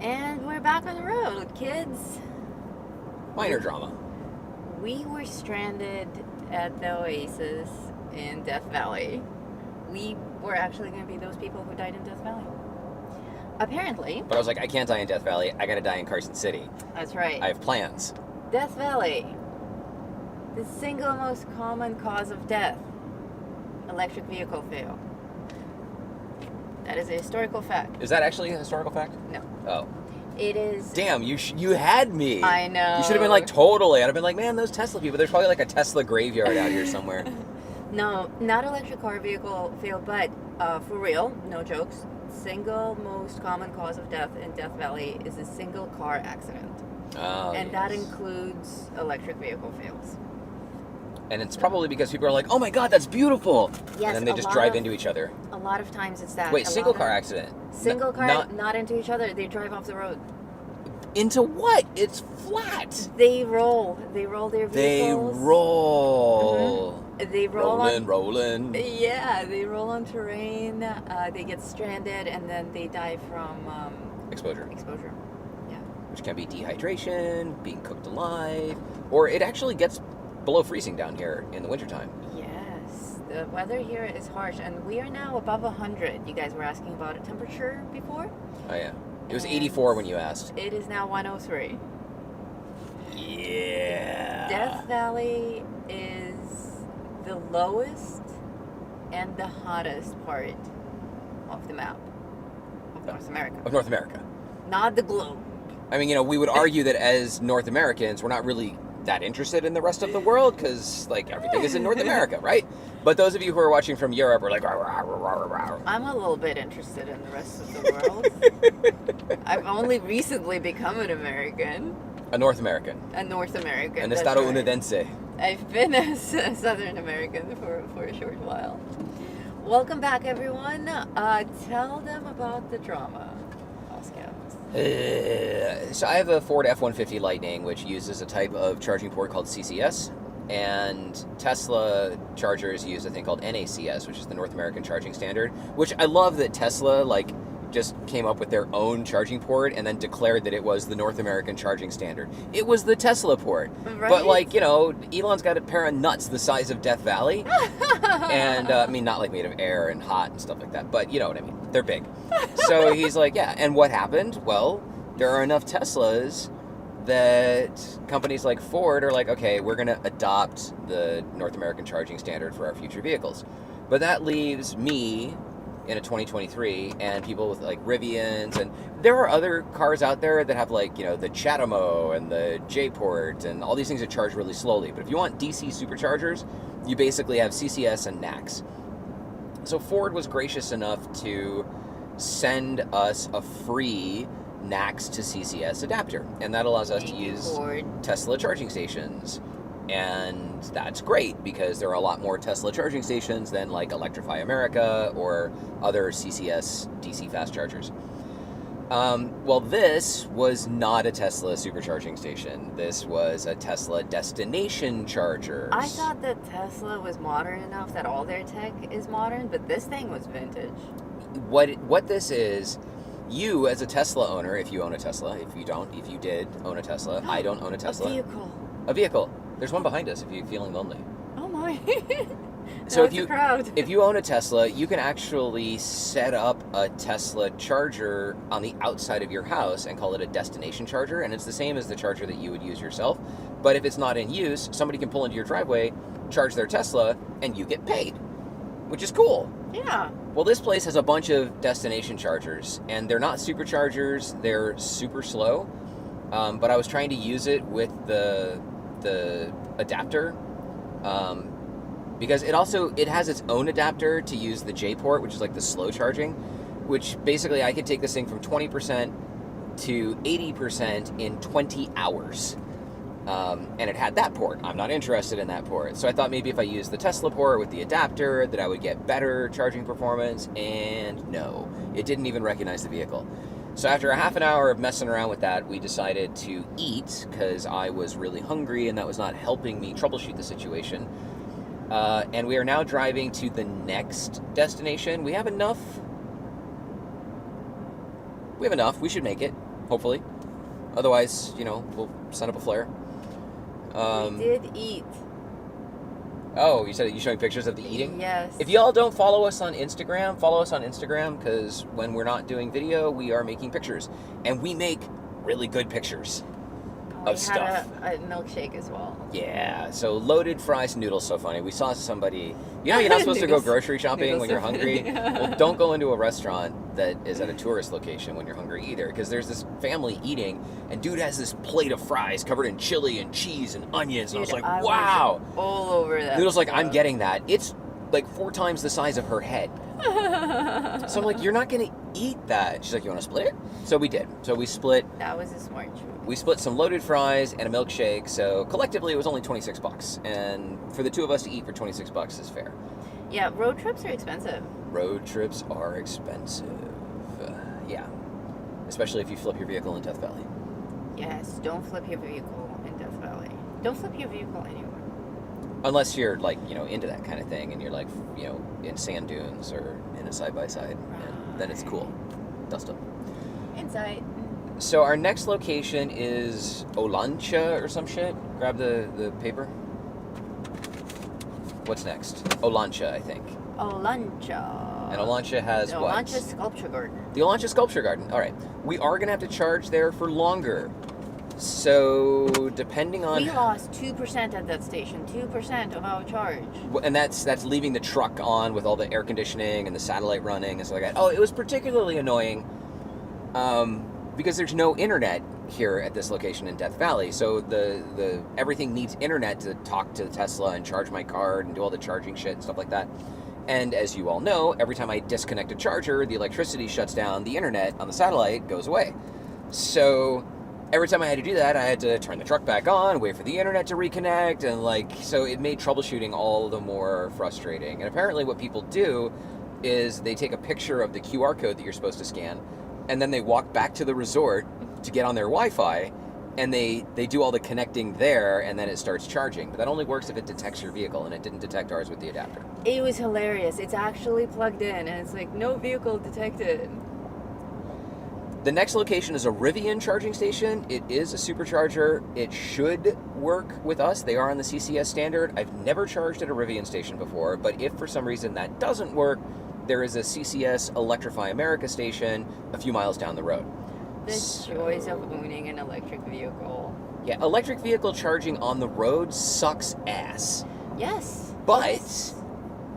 And we're back on the road, kids. Minor drama. We were stranded at the Oasis in Death Valley. We were actually going to be those people who died in Death Valley. Apparently. But I was like, I can't die in Death Valley. I gotta die in Carson City. That's right. I have plans. Death Valley. The single most common cause of death. Electric vehicle fail. That is a historical fact. Is that actually a historical fact? No. Oh. It is. Damn, you had me. I know. You should have been like, totally. I'd have been like, man, those Tesla people. There's probably like a Tesla graveyard out here somewhere. No, not electric car vehicle fail, but for real, no jokes. Single most common cause of death in Death Valley is a single car accident. Oh, And that includes electric vehicle fails. And it's probably because people are like, oh my god, that's beautiful. Yes, and then they just drive into each other. A lot of times it's that. Wait, single car accident? Single car, not into each other. They drive off the road. Into what? It's flat. They roll. They roll their vehicles. They roll. Mm-hmm. They roll rolling. Yeah, they roll on terrain. They get stranded, and then they die from Exposure. Yeah. Which can be dehydration, being cooked alive, or it actually gets below freezing down here in the wintertime. Yes, the weather here is harsh, and we are now above 100. You guys were asking about a temperature before? Oh yeah. It was 84 when you asked. It is now 103. Yeah. Death Valley is the lowest and the hottest part of the map of North America. Of North America. Not the globe. I mean, we would argue that as North Americans, we're not really that interested in the rest of the world because, like, everything is in North America, right? But those of you who are watching from Europe are like, rah, rah, rah, rah, rah. I'm a little bit interested in the rest of the world. I've only recently become an American. A North American. A North American. An Estado Unidense. I've been a Southern American for a short while. Welcome back, everyone. Tell them about the drama, Oscar. So I have a Ford F-150 Lightning, which uses a type of charging port called CCS, and Tesla chargers use a thing called NACS, which is the North American Charging Standard, which I love that Tesla, like, just came up with their own charging port and then declared that it was the North American Charging Standard. It was the Tesla port. Right? But, like, you know, Elon's got a pair of nuts the size of Death Valley. And, I mean, not like made of air and hot and stuff like that, but you know what I mean. They're big. So he's like, yeah. And what happened? Well, there are enough Teslas that companies like Ford are like, okay, we're going to adopt the North American Charging Standard for our future vehicles. But that leaves me in a 2023 and people with like Rivians, and there are other cars out there that have like, you know, the Chatamo and the J-Port and all these things that charge really slowly. But if you want DC superchargers, you basically have CCS and NACS. So Ford was gracious enough to send us a free NACS to CCS adapter, and that allows us to use Tesla charging stations. And that's great because there are a lot more Tesla charging stations than like Electrify America or other CCS DC fast chargers. Well, this was not a Tesla supercharging station. This was a Tesla destination charger. I thought that Tesla was modern enough that all their tech is modern, but this thing was vintage. What this is, you as a Tesla owner, if you own a Tesla, if you don't, if you did own a Tesla, I don't own a Tesla. A vehicle. There's one behind us if you're feeling lonely. Oh my. So if you own a Tesla, you can actually set up a Tesla charger on the outside of your house and call it a destination charger, and it's the same as the charger that you would use yourself. But if it's not in use, somebody can pull into your driveway, charge their Tesla, and you get paid, which is cool. Yeah. Well, this place has a bunch of destination chargers, and they're not superchargers, they're super slow. But I was trying to use it with the adapter, because it has its own adapter to use the J-port, which is like the slow charging, which basically I could take this thing from 20% to 80% in 20 hours. And it had that port. I'm not interested in that port. So I thought maybe if I used the Tesla port with the adapter that I would get better charging performance, and no, it didn't even recognize the vehicle. So after a half an hour of messing around with that, we decided to eat because I was really hungry and that was not helping me troubleshoot the situation. And we are now driving to the next destination. We have enough. We should make it. hopefully. Otherwise, we'll send up a flare. We did eat. Oh, you said you're showing pictures of the eating? Yes. If y'all don't follow us on Instagram, because when we're not doing video, we are making pictures. And we make really good pictures of stuff. We had a milkshake as well. Yeah, so loaded fries, noodles, so funny. We saw somebody, you're not supposed to go grocery shopping when you're hungry. Well, don't go into a restaurant that is at a tourist location when you're hungry either, because there's this family eating, and dude has this plate of fries covered in chili and cheese and onions, and Dude, I was like, wow. All over that. Noodle's like, stuff. I'm getting that. It's like 4 times the size of her head. So I'm like, you're not going to eat that. She's like, you want to split it? So we did. So we split. That was a smart choice. We split some loaded fries and a milkshake. So collectively, it was only $26. And for the two of us to eat for $26 is fair. Yeah, road trips are expensive. Road trips are expensive. Yeah. Especially if you flip your vehicle in Death Valley. Yes, don't flip your vehicle in Death Valley. Don't flip your vehicle anywhere. Unless you're like, into that kind of thing and you're like, in sand dunes or in a side-by-side. And then it's cool. Dust up. Inside. So our next location is Olancha or some shit. Grab the paper. What's next? Olancha, I think. Olancha. And Olancha has the what? Olancha Sculpture Garden. The Olancha Sculpture Garden. All right. We are going to have to charge there for longer. So depending on... We lost 2% at that station. 2% of our charge. And that's leaving the truck on with all the air conditioning and the satellite running and stuff like that. Oh, it was particularly annoying because there's no internet here at this location in Death Valley. So the everything needs internet to talk to Tesla and charge my card and do all the charging shit and stuff like that. And as you all know, every time I disconnect a charger, the electricity shuts down, the internet on the satellite goes away. So every time I had to do that, I had to turn the truck back on, wait for the internet to reconnect, and so it made troubleshooting all the more frustrating. And apparently what people do is they take a picture of the QR code that you're supposed to scan, and then they walk back to the resort to get on their Wi-Fi, and they do all the connecting there, and then it starts charging. But that only works if it detects your vehicle, and it didn't detect ours with the adapter. It was hilarious. It's actually plugged in, and it's like, no vehicle detected. The next location is a Rivian charging station. It is a supercharger. It should work with us. They are on the CCS standard. I've never charged at a Rivian station before, but if for some reason that doesn't work, there is a CCS Electrify America station a few miles down the road. The joys of owning an electric vehicle. Yeah, electric vehicle charging on the road sucks ass. Yes. But yes.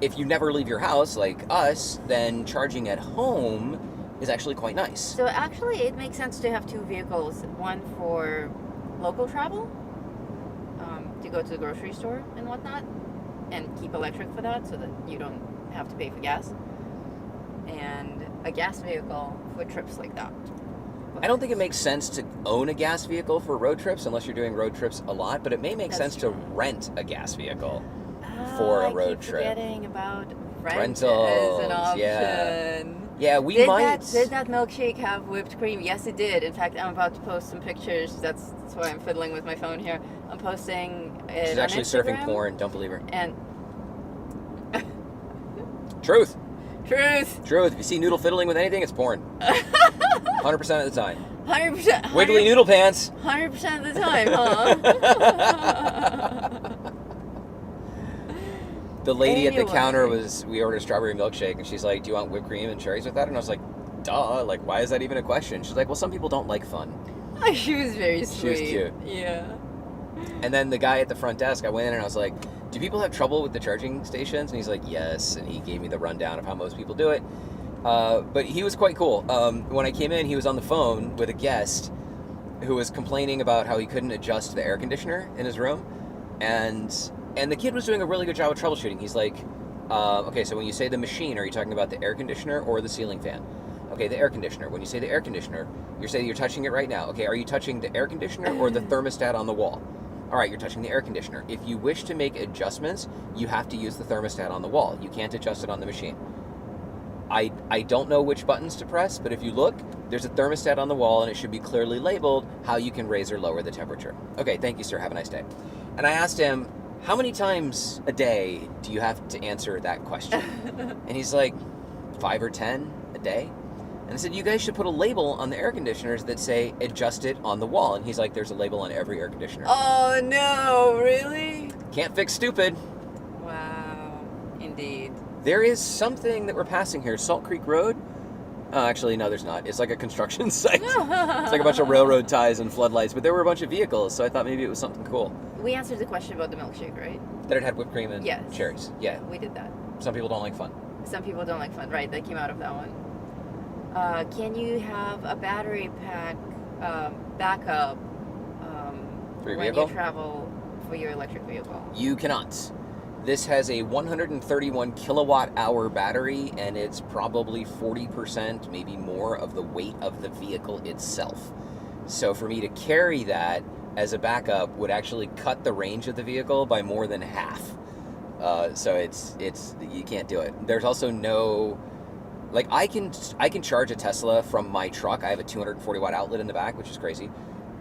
if you never leave your house, like us, then charging at home is actually quite nice. So actually, it makes sense to have 2 vehicles. One for local travel, to go to the grocery store and whatnot, and keep electric for that so that you don't have to pay for gas. And a gas vehicle for trips like that. I don't think it makes sense to own a gas vehicle for road trips unless you're doing road trips a lot, but it may make sense to rent a gas vehicle for a road trip. Forgetting about Rentals, as an option. yeah. Yeah, Did that milkshake have whipped cream? Yes, it did. In fact, I'm about to post some pictures. That's why I'm fiddling with my phone here. I'm posting it She's on actually Instagram, surfing porn. Don't believe her. And Truth. truth. If you see noodle fiddling with anything, it's porn. 100% of the time. 100%. Wiggly noodle pants. 100% of the time, huh? The lady at the counter Anyway. we ordered a strawberry milkshake, and she's like, do you want whipped cream and cherries with that? And I was like, duh, like, why is that even a question? She's like, well, some people don't like fun. She was very sweet. She was cute. Yeah. And then the guy at the front desk, I went in and I was like, do people have trouble with the charging stations? And he's like, yes. And he gave me the rundown of how most people do it. But he was quite cool. When I came in, he was on the phone with a guest who was complaining about how he couldn't adjust the air conditioner in his room. And the kid was doing a really good job of troubleshooting. He's like, okay, so when you say the machine, are you talking about the air conditioner or the ceiling fan? Okay, the air conditioner. When you say the air conditioner, you're saying you're touching it right now. Okay, are you touching the air conditioner or the thermostat on the wall? All right, you're touching the air conditioner. If you wish to make adjustments, you have to use the thermostat on the wall. You can't adjust it on the machine. I don't know which buttons to press, but if you look, there's a thermostat on the wall, and it should be clearly labeled how you can raise or lower the temperature. Okay, thank you, sir. Have a nice day. And I asked him, how many times a day do you have to answer that question? And he's like, 5 or 10 a day. And I said, you guys should put a label on the air conditioners that say, adjust it on the wall. And he's like, there's a label on every air conditioner. Oh, no, really? Can't fix stupid. Wow, indeed. There is something that we're passing here, Salt Creek Road. Actually, no, there's not. It's like a construction site. It's like a bunch of railroad ties and floodlights, but there were a bunch of vehicles, so I thought maybe it was something cool. We answered the question about the milkshake, right? That it had whipped cream and Yes. cherries. Yeah. We did that. Some people don't like fun. Some people don't like fun, right? That came out of that one. Can you have a battery pack backup For your when vehicle? you travel for your electric vehicle? You cannot. This has a 131 kilowatt hour battery, and it's probably 40%, maybe more, of the weight of the vehicle itself. So for me to carry that as a backup would actually cut the range of the vehicle by more than half. So it's you can't do it. There's also no, like, I can charge a Tesla from my truck. I have a 240 watt outlet in the back, which is crazy.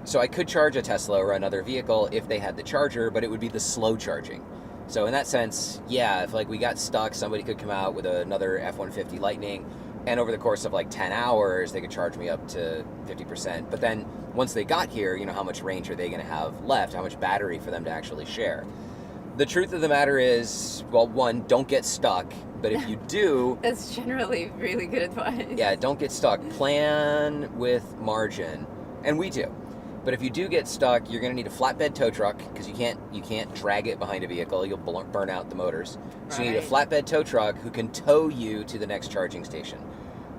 So I could charge a Tesla or another vehicle if they had the charger, but it would be the slow charging. So in that sense, yeah, if like we got stuck, somebody could come out with another F-150 Lightning, and over the course of like 10 hours, they could charge me up to 50%. But then once they got here, you know, how much range are they going to have left? How much battery for them to actually share? The truth of the matter is, well, one, don't get stuck. But if you do... That's generally really good advice. Yeah, don't get stuck. Plan with margin. And we do. But if you do get stuck, you're going to need a flatbed tow truck, because you can't drag it behind a vehicle. You'll burn out the motors. So you need a flatbed tow truck who can tow you to the next charging station.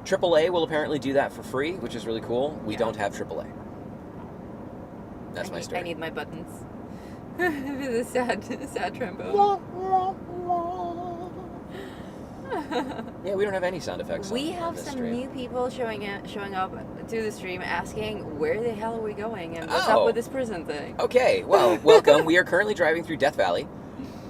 AAA will apparently do that for free, which is really cool. We don't have AAA. That's my story. I need my buttons. The sad trombone. Yeah, we don't have any sound effects. We on have this some stream. new people showing up to the stream asking where the hell are we going and what's up with this prison thing. Okay, well, welcome. We are currently driving through Death Valley,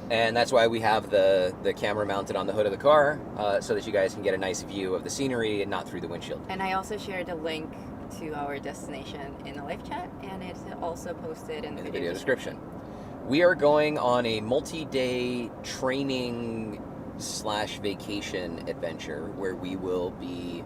and that's why we have the camera mounted on the hood of the car, so that you guys can get a nice view of the scenery and not through the windshield. And I also shared a link to our destination in the live chat, and it's also posted in the video description. We are going on a multi-day training / vacation adventure where we will be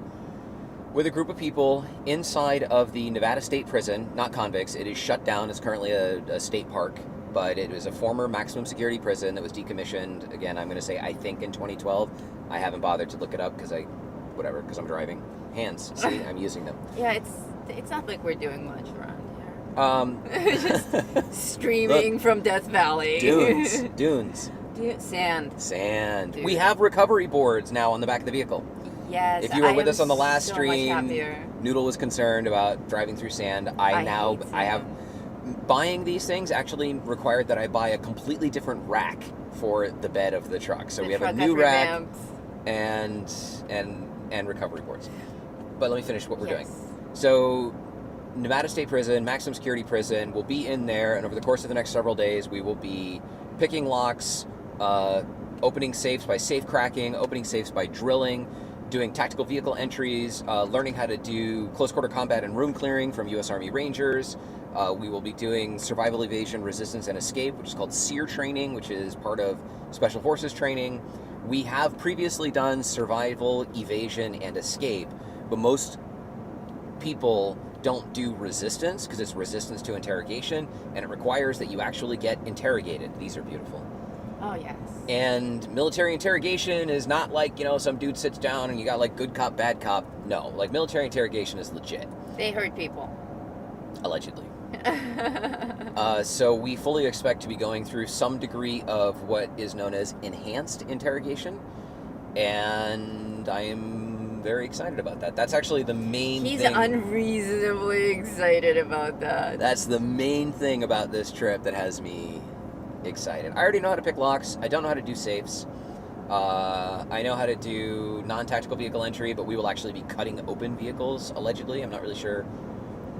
with a group of people inside of the Nevada State Prison, not convicts. It is shut down. It's currently a state park, but it was a former maximum security prison that was decommissioned. Again, I'm going to say I think in 2012. I haven't bothered to look it up because I'm driving. Hands, see, I'm using them. Yeah, it's not like we're doing much around here. Just streaming from Death Valley. Dunes. Sand. Dude. We have recovery boards now on the back of the vehicle. Yes. If you were with us on the last so stream, Noodle was concerned about driving through sand. I have buying these things actually required that I buy a completely different rack for the bed of the truck. So we have a new rack and recovery boards. But let me finish what we're doing. So Nevada State Prison, maximum security prison, will be in there, and over the course of the next several days, we will be picking locks, opening safes by safe cracking, opening safes by drilling, doing tactical vehicle entries, learning how to do close quarter combat and room clearing from U.S. Army Rangers. We will be doing survival, evasion, resistance, and escape, which is called SEER training, which is part of Special Forces training. We have previously done survival, evasion, and escape, but most people don't do resistance because it's resistance to interrogation, and it requires that you actually get interrogated. These are beautiful. Oh, yes. And military interrogation is not like, some dude sits down and you got like good cop, bad cop. No, like military interrogation is legit. They hurt people. Allegedly. So we fully expect to be going through some degree of what is known as enhanced interrogation, and I am very excited about that. That's actually the main thing. He's unreasonably excited about that. That's the main thing about this trip that has me excited. I already know how to pick locks. I don't know how to do safes. I know how to do non-tactical vehicle entry, but we will actually be cutting open vehicles, allegedly. I'm not really sure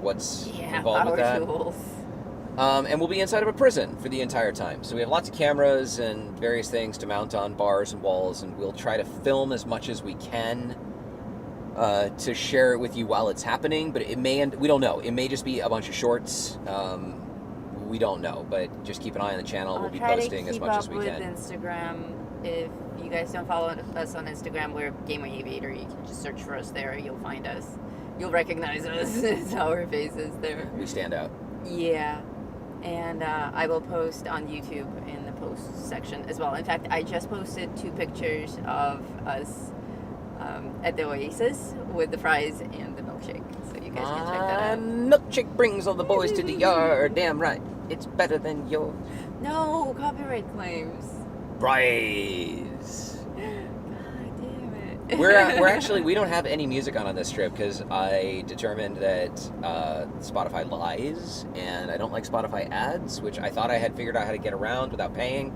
what's involved with that. Tools. And we'll be inside of a prison for the entire time. So we have lots of cameras and various things to mount on bars and walls, and we'll try to film as much as we can to share it with you while it's happening. But it may we don't know. It may just be a bunch of shorts. we don't know, but just keep an eye on the channel. I'll We'll be try posting to as keep much up as we with can. Instagram. If you guys don't follow us on Instagram, we're Gamer Aviator. You can just search for us there. You'll find us. You'll recognize us. It's our faces there. We stand out. Yeah. And I will post on YouTube in the post section as well. In fact, I just posted 2 pictures of us at the Oasis with the fries and the milkshake. So you guys can check that out. Milkshake brings all the boys to the yard. Damn right. It's better than yours. No, copyright claims. Rise. God damn it. We're actually, we don't have any music on this trip because I determined that Spotify lies and I don't like Spotify ads, which I thought I had figured out how to get around without paying.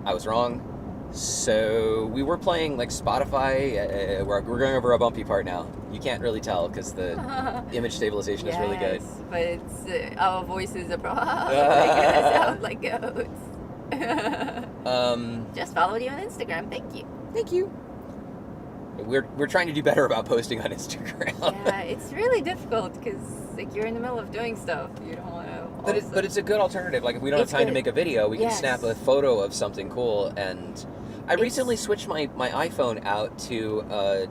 I was wrong. So we were playing like Spotify. We're going over a bumpy part now. You can't really tell because the image stabilization is really good. Yes, but it's our voices are probably gonna sound like goats. Just followed you on Instagram. Thank you. Thank you. We're trying to do better about posting on Instagram. Yeah, it's really difficult because like you're in the middle of doing stuff. You don't want to. But it's a good alternative. Like if we don't have time to make a video, we can snap a photo of something cool. And I recently switched my iPhone out to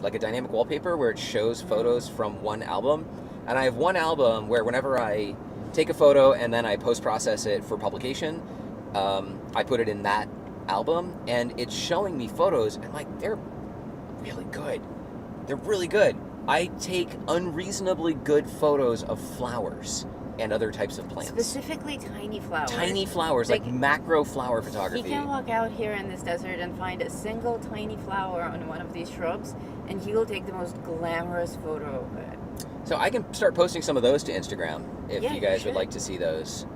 like a dynamic wallpaper where it shows photos from one album. And I have one album where whenever I take a photo and then I post-process it for publication, I put it in that album, and it's showing me photos, and like they're really good. They're really good. I take unreasonably good photos of flowers and other types of plants. Specifically tiny flowers. Tiny flowers, like macro flower photography. You can walk out here in this desert and find a single tiny flower on one of these shrubs, and he will take the most glamorous photo of it. So I can start posting some of those to Instagram if you guys would should. like to see those.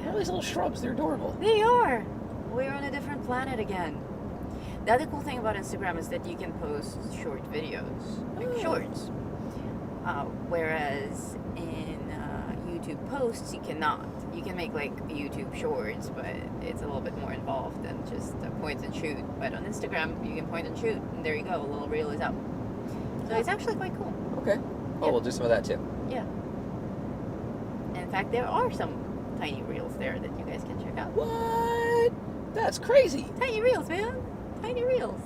Yeah. All these little shrubs, they're adorable. They are. We're on a different planet again. The other cool thing about Instagram is that you can post short videos, like shorts. Whereas in YouTube posts, you cannot. You can make like YouTube shorts, but it's a little bit more involved than just a point and shoot. But on Instagram, you can point and shoot, and there you go, a little reel is out. So it's actually quite cool. Okay. Oh, we'll do some of that too. Yeah. In fact, there are some tiny reels there that you guys can check out. What? That's crazy. Tiny reels, man. Tiny reels.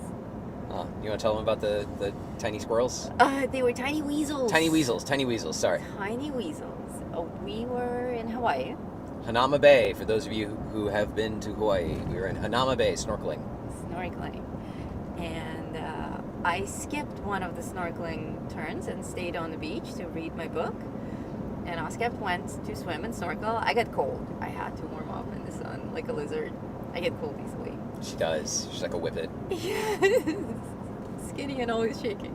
You want to tell them about the tiny squirrels? They were tiny weasels. Tiny weasels, sorry. Tiny weasels. We were in Hawaii. Hanama Bay, for those of you who have been to Hawaii. We were in Hanama Bay snorkeling. And I skipped one of the snorkeling turns and stayed on the beach to read my book. And Oskep went to swim and snorkel. I got cold. I had to warm up in the sun like a lizard. I get cold easily. She does. She's like a whippet. Yes. Skinny and always shaking.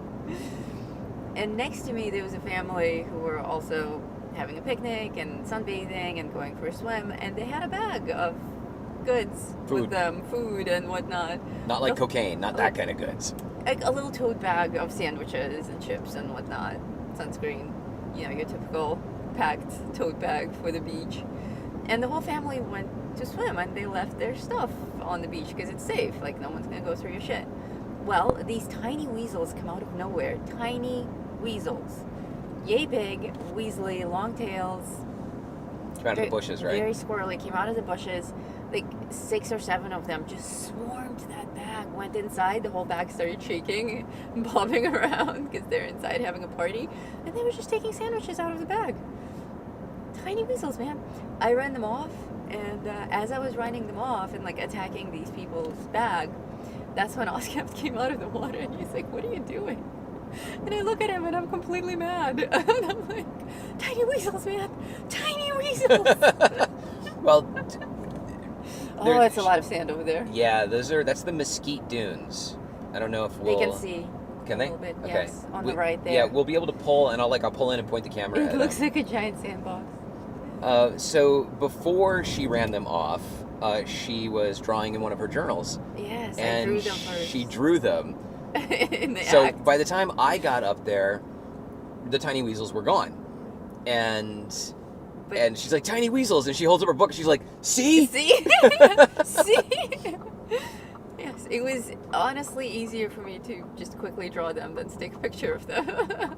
And next to me there was a family who were also having a picnic and sunbathing and going for a swim, and they had a bag of goods with them, food and whatnot. Not like cocaine, not that kind of goods. Like a little tote bag of sandwiches and chips and whatnot, sunscreen, you know, your typical packed tote bag for the beach. And the whole family went to swim, and they left their stuff on the beach because it's safe, like no one's gonna go through your shit. Well, these tiny weasels come out of nowhere. Tiny weasels. Yay big, weaselly, long tails. Came out of the bushes, right? Very squirrely, came out of the bushes. Like 6 or 7 of them just swarmed that bag, went inside, the whole bag started shaking, bobbing around because they're inside having a party, and they were just taking sandwiches out of the bag. Tiny weasels, man. I ran them off, and as I was running them off and like attacking these people's bag, that's when Oskep came out of the water, and he's like, "What are you doing?" And I look at him, and I'm completely mad. And I'm like, "Tiny weasels, man! Tiny weasels!" Well, oh, it's a lot of sand over there. Yeah, that's the Mesquite Dunes. I don't know if they can see. Can they? A little bit, okay. Yes, on the right there. Yeah, we'll be able to pull, and I'll pull in and point the camera at it looks like a giant sandbox. So before she ran them off, she was drawing in one of her journals. Yes, and I drew them first. She drew them. In the so act. By the time I got up there, the tiny weasels were gone. And she's like, "Tiny weasels," and she holds up her book and she's like, "See? See? See?" Yes, it was honestly easier for me to just quickly draw them than to take a picture of them.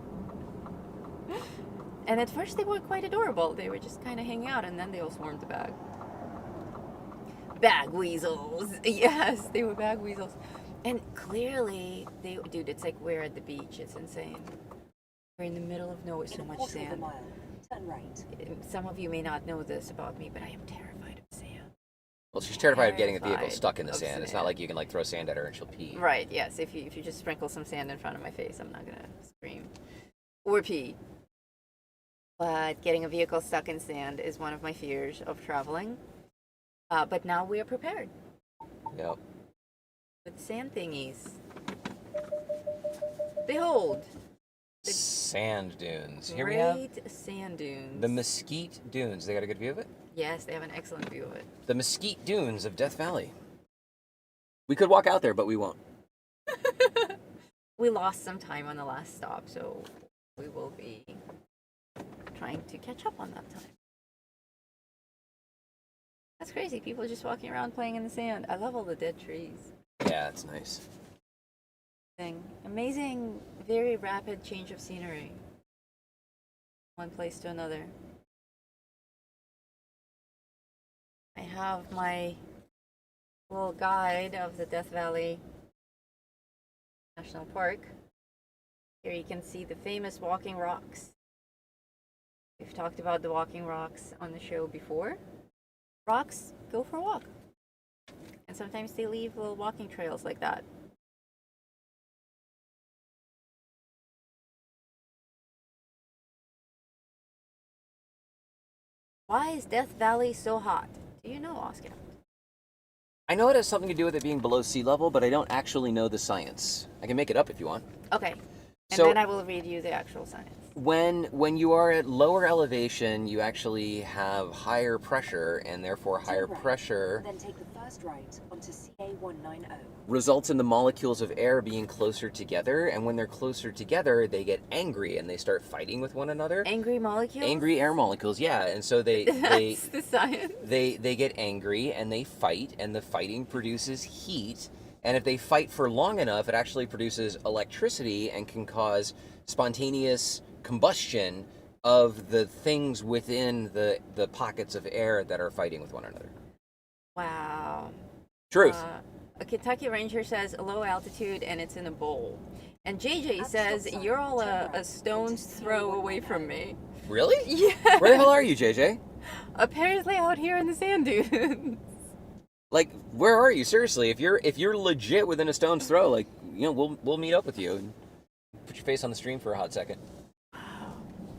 And at first they were quite adorable. They were just kind of hanging out, and then they all swarmed the bag. Bag weasels. Yes, they were bag weasels. And clearly, dude, it's like we're at the beach. It's insane. We're in the middle of nowhere, so much sand. Turn right. Some of you may not know this about me, but I am terrified of sand. Well, she's terrified of getting a vehicle Terrified stuck in the of sand. It's sand. not like you can like throw sand at her and she'll pee. Right, yes. If you just sprinkle some sand in front of my face, I'm not gonna scream or pee. But getting a vehicle stuck in sand is one of my fears of traveling. But now we are prepared Yep. with sand thingies. Behold, the Sand dunes. Here we have great sand dunes. the Mesquite Dunes. They got a good view of it? Yes, they have an excellent view of it. The Mesquite Dunes of Death Valley. We could walk out there, but we won't. We lost some time on the last stop, so we will be trying to catch up on that time. That's crazy. People just walking around playing in the sand. I love all the dead trees. Yeah, it's nice. Amazing, very rapid change of scenery. One place to another. I have my little guide of the Death Valley National Park. Here you can see the famous walking rocks. We've talked about the walking rocks on the show before. Rocks go for a walk. And sometimes they leave little walking trails like that. Why is Death Valley so hot? Do you know, Oscar? I know it has something to do with it being below sea level, but I don't actually know the science. I can make it up if you want. Okay. And So- then I will read you the actual science. When you are at lower elevation, you actually have higher pressure, and therefore higher Turn right, pressure Then take the first right onto CA190. results in the molecules of air being closer together, and when they're closer together, they get angry and they start fighting with one another. Angry molecules? Angry air molecules, yeah, and so they That's the science. they get angry and they fight, and the fighting produces heat, and if they fight for long enough, it actually produces electricity and can cause spontaneous combustion of the things within the pockets of air that are fighting with one another. Wow. Truth. A Kentucky Ranger says a low altitude and it's in a bowl. And JJ At says stop sign, you're all turn a right stone's onto throw CA190. away from me. Really? Yeah. Where the hell are you, JJ? Apparently out here in the sand dunes. Like, where are you? Seriously, if you're legit within a stone's throw, like, you know, we'll meet up with you and put your face on the stream for a hot second.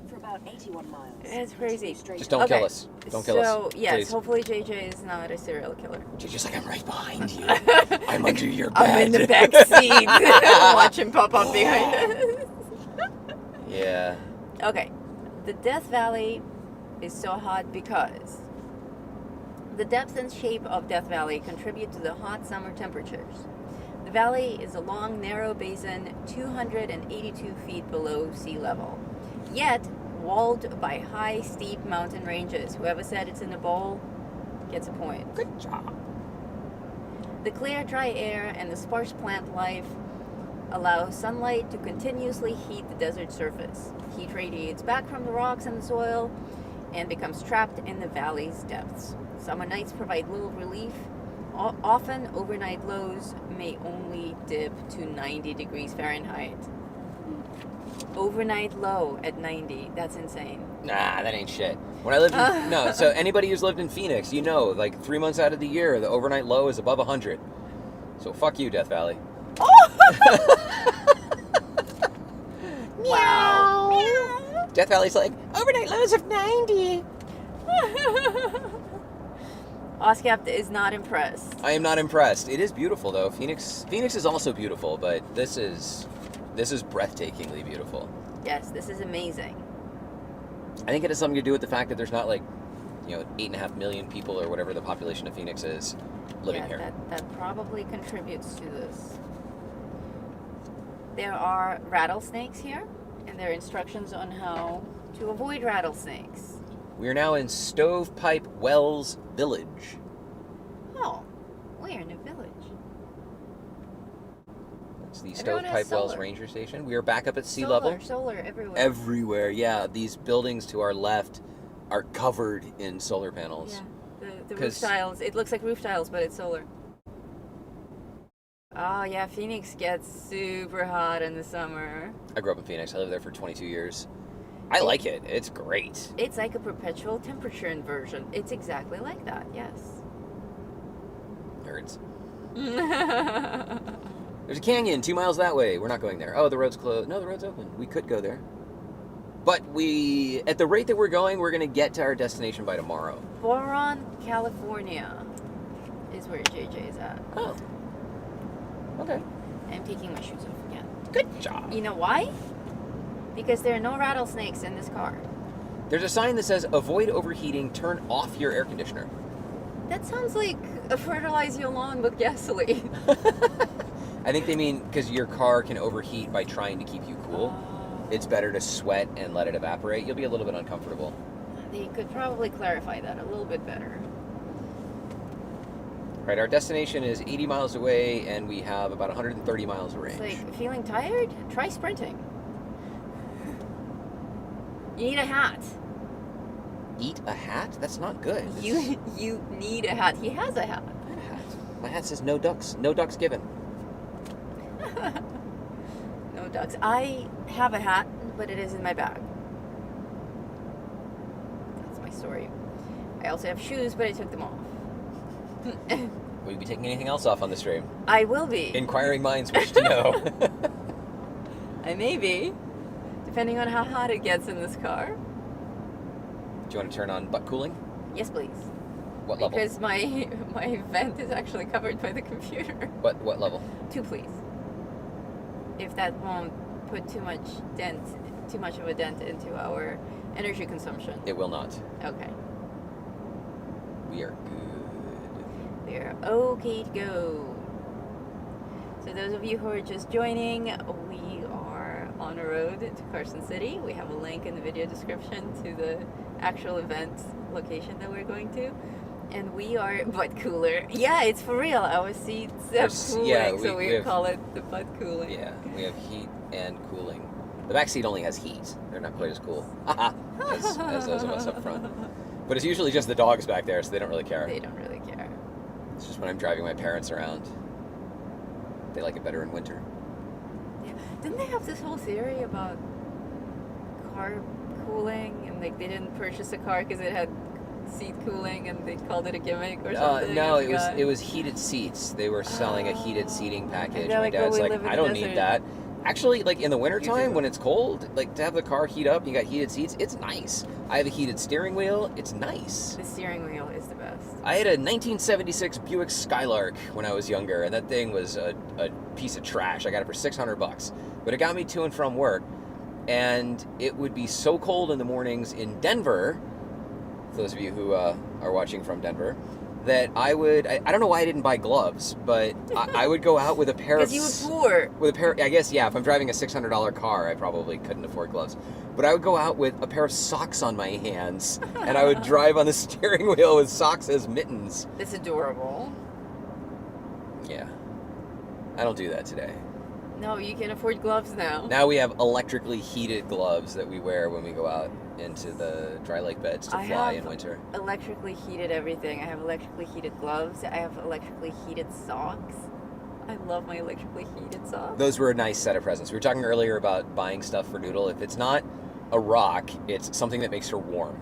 For about 81 miles. It's crazy. Straight Just don't Okay. kill us. Don't kill us. So, yes, please. hopefully JJ is not a serial killer. JJ's like, I'm right behind you. I'm under your bed. I'm in the back seat. Watch him pop up behind us. Yeah. Okay, the Death Valley is so hot because the depth and shape of Death Valley contribute to the hot summer temperatures. The valley is a long, narrow basin 282 feet below sea level, yet walled by high, steep mountain ranges. Whoever said it's in a bowl gets a point. Good job. The clear, dry air and the sparse plant life allow sunlight to continuously heat the desert surface. Heat radiates back from the rocks and the soil and becomes trapped in the valley's depths. Summer nights provide little relief. Often, overnight lows may only dip to 90 degrees Fahrenheit. Overnight low at 90. That's insane. Nah, that ain't shit. When I lived in, no, so anybody who's lived in Phoenix, you know, like 3 months out of the year, the overnight low is above 100. So fuck you, Death Valley. Wow. Death Valley's like, overnight lows of 90. Oscapt is not impressed. I am not impressed. It is beautiful though. Phoenix is also beautiful, but this is breathtakingly beautiful. Yes, this is amazing. I think it has something to do with the fact that there's not like, 8.5 million people or whatever the population of Phoenix is living Yeah, here. that probably contributes to this. There are rattlesnakes here, and there are instructions on how to avoid rattlesnakes. We are now in Stovepipe Wells Village. Oh, we're in a village. That's the Everyone has Stovepipe Wells solar. Ranger Station. We are back up at sea Solar, level. solar everywhere. Everywhere, yeah. These buildings to our left are covered in solar panels. Yeah, the roof 'Cause- tiles. It looks like roof tiles, but it's solar. Oh yeah, Phoenix gets super hot in the summer. I grew up in Phoenix. I lived there for 22 years. I like it. It's great. It's like a perpetual temperature inversion. It's exactly like that, yes. Nerds. There's a canyon 2 miles that way. We're not going there. Oh, the road's closed. No, the road's open. We could go there. But at the rate that we're going, we're going to get to our destination by tomorrow. Boron, California is where JJ is at. Oh. Okay. I'm taking my shoes off again. Good job. You know why? Because there are no rattlesnakes in this car. There's a sign that says, avoid overheating, turn off your air conditioner. That sounds like a fertilize your lawn with gasoline. I think they mean because your car can overheat by trying to keep you cool. It's better to sweat and let it evaporate. You'll be a little bit uncomfortable. They could probably clarify that a little bit better. Right, our destination is 80 miles away, and we have about 130 miles of range. It's like, feeling tired? Try sprinting. You need a hat. Eat a hat? That's not good. You need a hat. He has a hat. My hat says no ducks. No ducks given. No ducks. I have a hat, but it is in my bag. That's my story. I also have shoes, but I took them off. Will you be taking anything else off on the stream? I will be. Inquiring minds wish to know. I may be, depending on how hot it gets in this car. Do you want to turn on butt cooling? Yes, please. What level? Because my vent is actually covered by the computer. What level? 2, please. If that won't put too much of a dent into our energy consumption. It will not. Okay. We are good. We're okay to go. So those of you who are just joining, we are on a road to Carson City. We have a link in the video description to the actual event location that we're going to. And we are butt cooler. Yeah, it's for real. Our seats have cooling, yeah, so we have, call it the butt cooling. Yeah, we have heat and cooling. The back seat only has heat. They're not quite as cool. as those of us up front. But it's usually just the dogs back there, so they don't really care. They don't really care. It's just when I'm driving my parents around. They like it better in winter. Yeah. Didn't they have this whole theory about car cooling and like they didn't purchase a car because it had seat cooling and they called it a gimmick or something? No, I forgot. it was heated seats. They were selling a heated seating package. they're My like, "Oh, dad's we like, live in I the don't need desert." that. Actually, like in the wintertime do. when it's cold, like to have the car heat up and you got heated seats, it's nice. I have a heated steering wheel. It's nice. The steering wheel is the best. I had a 1976 Buick Skylark when I was younger, and that thing was a piece of trash. I got it for $600, but it got me to and from work. And it would be so cold in the mornings in Denver, for those of you who are watching from Denver, that I don't know why I didn't buy gloves, but I would go out with a pair of... Because you were poor. With a pair, I guess, yeah, if I'm driving a $600 car, I probably couldn't afford gloves. But I would go out with a pair of socks on my hands, and I would drive on the steering wheel with socks as mittens. It's adorable. Yeah. I don't do that today. No, you can afford gloves now. Now we have electrically heated gloves that we wear when we go out into the dry lake beds to I fly have in winter. Electrically heated everything. I have electrically heated gloves. I have electrically heated socks. I love my electrically heated socks. Those were a nice set of presents. We were talking earlier about buying stuff for Noodle. If it's not a rock, it's something that makes her warm.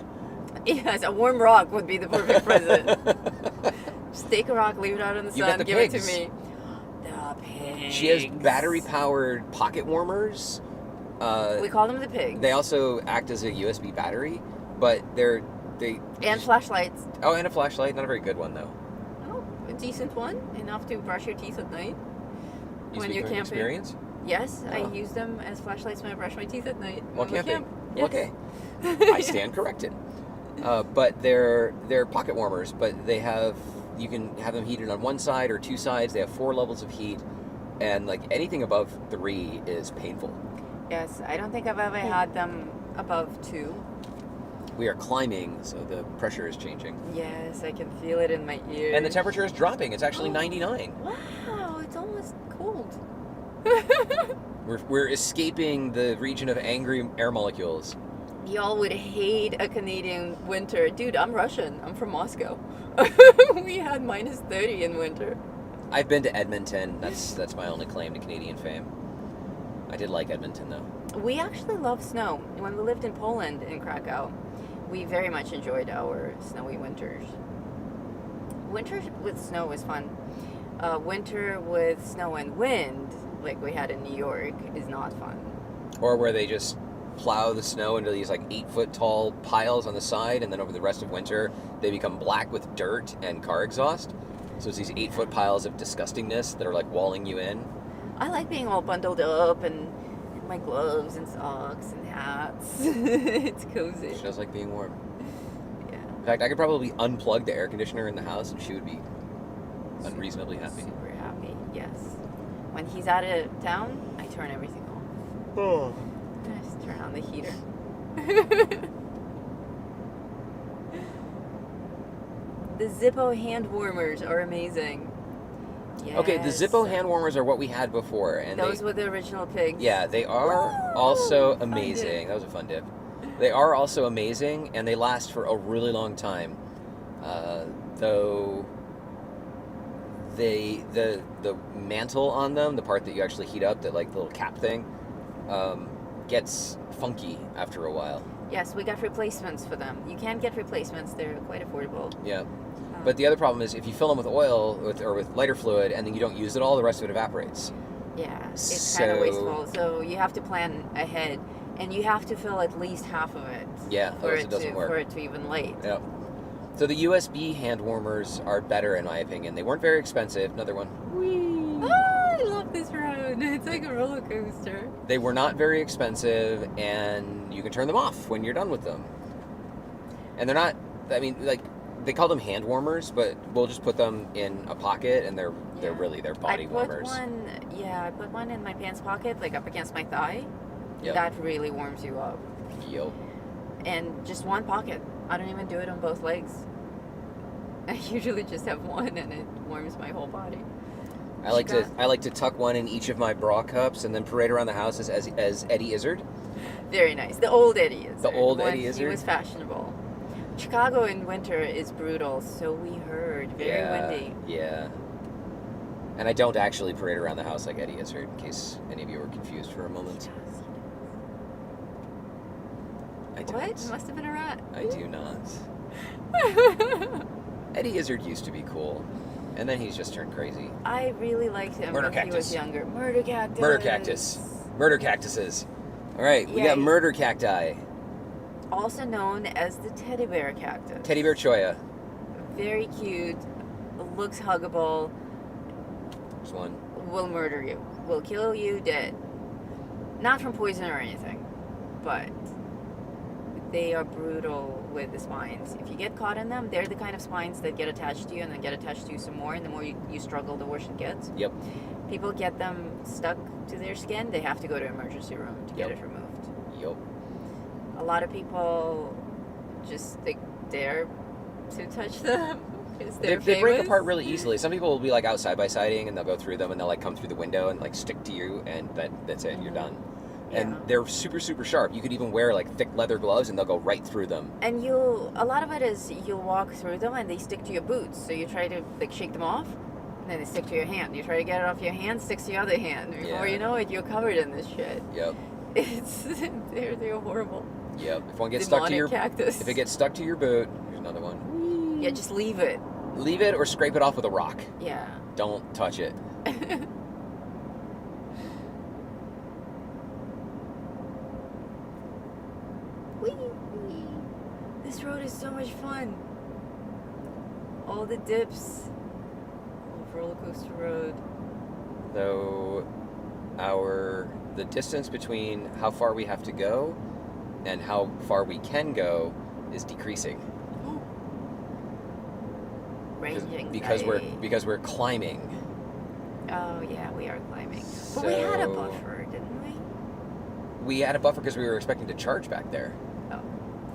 Yes, a warm rock would be the perfect present. Just take a rock, leave it out in the You got sun, the give pigs. it to me. The pigs. She has battery-powered pocket warmers. We call them the pigs. They also act as a USB battery, but they And flashlights. Oh, and a flashlight. Not a very good one though. Oh, a decent one. Enough to brush your teeth at night. You When speak you're from camping. experience? Yes, I Oh. use them as flashlights when I brush my teeth at night. While when we camping. camp. Yes. Okay. I stand corrected. But they're pocket warmers, but you can have them heated on one side or two sides. They have 4 levels of heat, and like anything above 3 is painful. Yes, I don't think I've ever had them above 2. We are climbing, so the pressure is changing. Yes, I can feel it in my ears. And the temperature is dropping. It's actually 99. Wow, it's almost cold. We're escaping the region of angry air molecules. Y'all would hate a Canadian winter. Dude, I'm Russian. I'm from Moscow. We had minus 30 in winter. I've been to Edmonton. That's my only claim to Canadian fame. I did like Edmonton, though. We actually love snow. When we lived in Poland, in Krakow, we very much enjoyed our snowy winters. Winter with snow is fun. Winter with snow and wind, like we had in New York, is not fun. Or where they just plow the snow into these like 8-foot tall piles on the side, and then over the rest of winter, they become black with dirt and car exhaust. So it's these 8-foot piles of disgustingness that are like walling you in. I like being all bundled up and my gloves and socks and hats. It's cozy. She does like being warm. Yeah. In fact, I could probably unplug the air conditioner in the house and she would be unreasonably happy. Super happy, yes. When he's out of town, I turn everything off. Oh. I just turn on the heater. The Zippo hand warmers are amazing. Yes. Okay, the Zippo hand warmers are what we had before, and those were the original pigs. Yeah, they are Woo! also Fun amazing. dip. That was a fun dip. They are also amazing, and they last for a really long time. Though the mantle on them, the part that you actually heat up, that like the little cap thing, gets funky after a while. Yes, we got replacements for them. You can get replacements; they're quite affordable. Yeah. But the other problem is if you fill them with oil or with lighter fluid and then you don't use it all, the rest of it evaporates. Yeah, it's kind of wasteful. So you have to plan ahead, and you have to fill at least half of it. Yeah, for else it doesn't work. For it to even light. Yeah. So the USB hand warmers are better in my opinion. They weren't very expensive. Another one. Whee! Ah, I love this road. It's like a roller coaster. They were not very expensive, and you can turn them off when you're done with them. And they're not. I mean, like. They call them hand warmers, but we'll just put them in a pocket, and they're really their body warmers. I put one in my pants pocket, like up against my thigh. Yep. That really warms you up. Yep. And just one pocket. I don't even do it on both legs. I usually just have one, and it warms my whole body. I like to tuck one in each of my bra cups, and then parade around the house as Eddie Izzard. Very nice. The old Eddie Izzard. The old when Eddie Izzard. He was fashionable. Chicago in winter is brutal, so we heard. Very windy. Yeah. And I don't actually parade around the house like Eddie Izzard, in case any of you were confused for a moment. I don't. What? It must have been a rat. I do not. Eddie Izzard used to be cool, and then he's just turned crazy. I really liked him Murder when cactus. he was younger. Murder cactus. Murder cactus. Murder cactuses. All right, we Yeah, got murder cacti. Also known as the teddy bear cactus. Teddy bear choya. Very cute. Looks huggable. There's one. Will murder you. Will kill you dead. Not from poison or anything, but they are brutal with the spines. If you get caught in them, they're the kind of spines that get attached to you and then get attached to you some more, and the more you struggle, the worse it gets. Yep. People get them stuck to their skin, they have to go to emergency room to get Yep. it removed. Yep. A lot of people just dare to touch them. They break apart really easily. Some people will be like out side by siding, and they'll go through them, and they'll like come through the window and like stick to you, and that's it. You're done. And Yeah. they're super sharp. You could even wear like thick leather gloves, and they'll go right through them. And a lot of it is you'll walk through them and they stick to your boots. So you try to like shake them off, and then they stick to your hand. You try to get it off your hand, sticks to your other hand. Before you know it, you're covered in this shit. Yep. They're horrible. Yep. If one gets Demonic stuck to your cactus. if it gets stuck to your boot, here's another one. Yeah, just leave it. Leave it or scrape it off with a rock. Yeah. Don't touch it. Whee! This road is so much fun. All the dips. Roller coaster road. Though the distance between how far we have to go and how far we can go is decreasing. Ranging. Because we're climbing. Oh yeah, we are climbing. But we had a buffer, didn't we? We had a buffer because we were expecting to charge back there. Oh,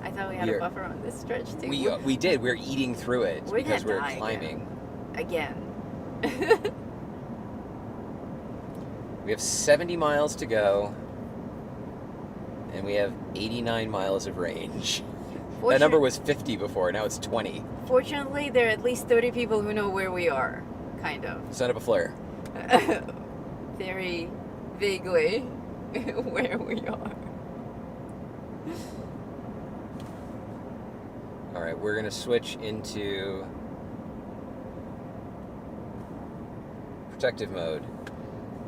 I thought we had a buffer on this stretch too. We did. We're eating through it We're because gonna we're die climbing. Again. We have 70 miles to go, and we have 89 miles of range. That number was 50 before, now it's 20. Fortunately, there are at least 30 people who know where we are, kind of. Send up a flare. Very vaguely where we are. Alright, we're going to switch into protective mode.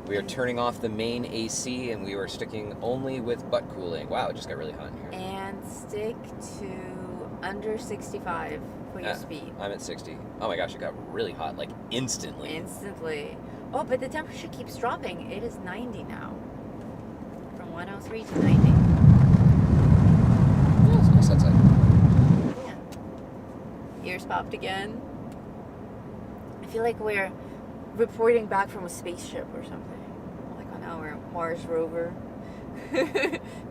We are turning off the main AC, and we are sticking only with butt cooling. Wow, it just got really hot in here. And stick to under 65 for your speed. I'm at 60. Oh my gosh, it got really hot, like instantly. Instantly. Oh, but the temperature keeps dropping. It is 90 now. From 103 to 90. Yeah, it's nice outside. Yeah. Ears popped again. I feel like we're reporting back from a spaceship or something. Like on our Mars rover.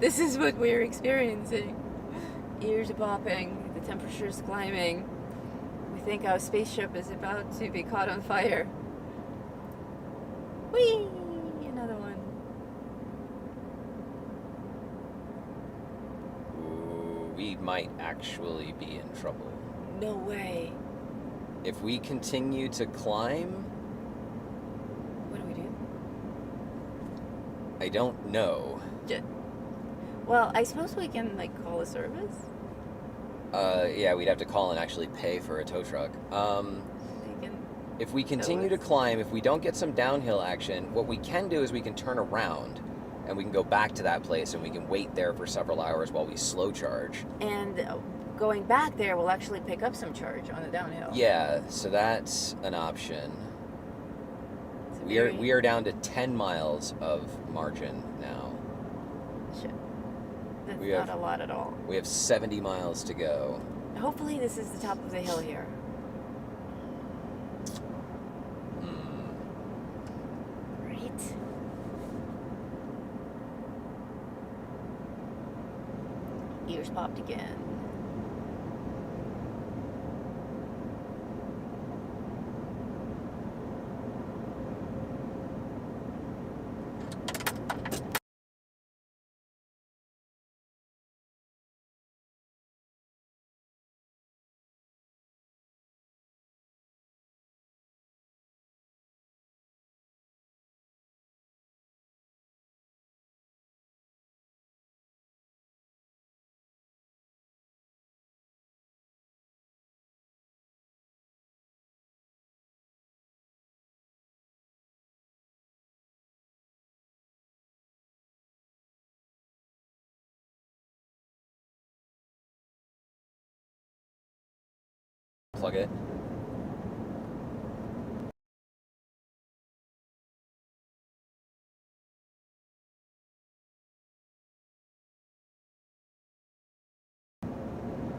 This is what we're experiencing. Ears are popping, the temperature is climbing. We think our spaceship is about to be caught on fire. Whee! Another one. Ooh, we might actually be in trouble. No way. If we continue to climb, What do we do? I don't know. Well, I suppose we can like call a service. Yeah, we'd have to call and actually pay for a tow truck. They can. If we continue to climb, if we don't get some downhill action, what we can do is we can turn around and we can go back to that place and we can wait there for several hours while we slow charge. And going back there will actually pick up some charge on the downhill. Yeah, so that's an option. We are down to 10 miles of margin now. Shit. That's We not have- a lot at all. We have 70 miles to go. Hopefully this is the top of the hill here. Right? Ears popped again. Plug it.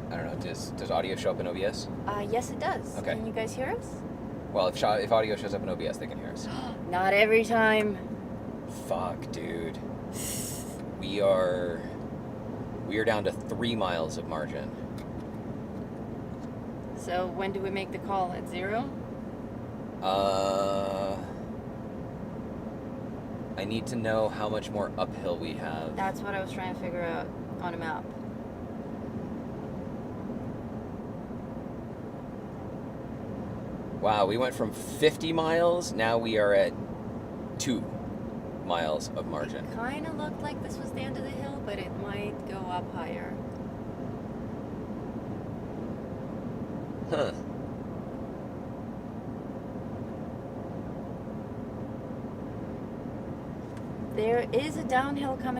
I don't know, does audio show up in OBS? Yes, it does. Okay. Can you guys hear us? Well, if audio shows up in OBS, they can hear us. Not every time. Fuck, dude. We are down to 3 miles of margin. So when do we make the call? At 0? I need to know how much more uphill we have. That's what I was trying to figure out on a map. Wow, we went from 50 miles, now we are at 2 miles of margin. It kind of looked like this was the end of the hill, but it might go up higher. Huh. There is a downhill coming.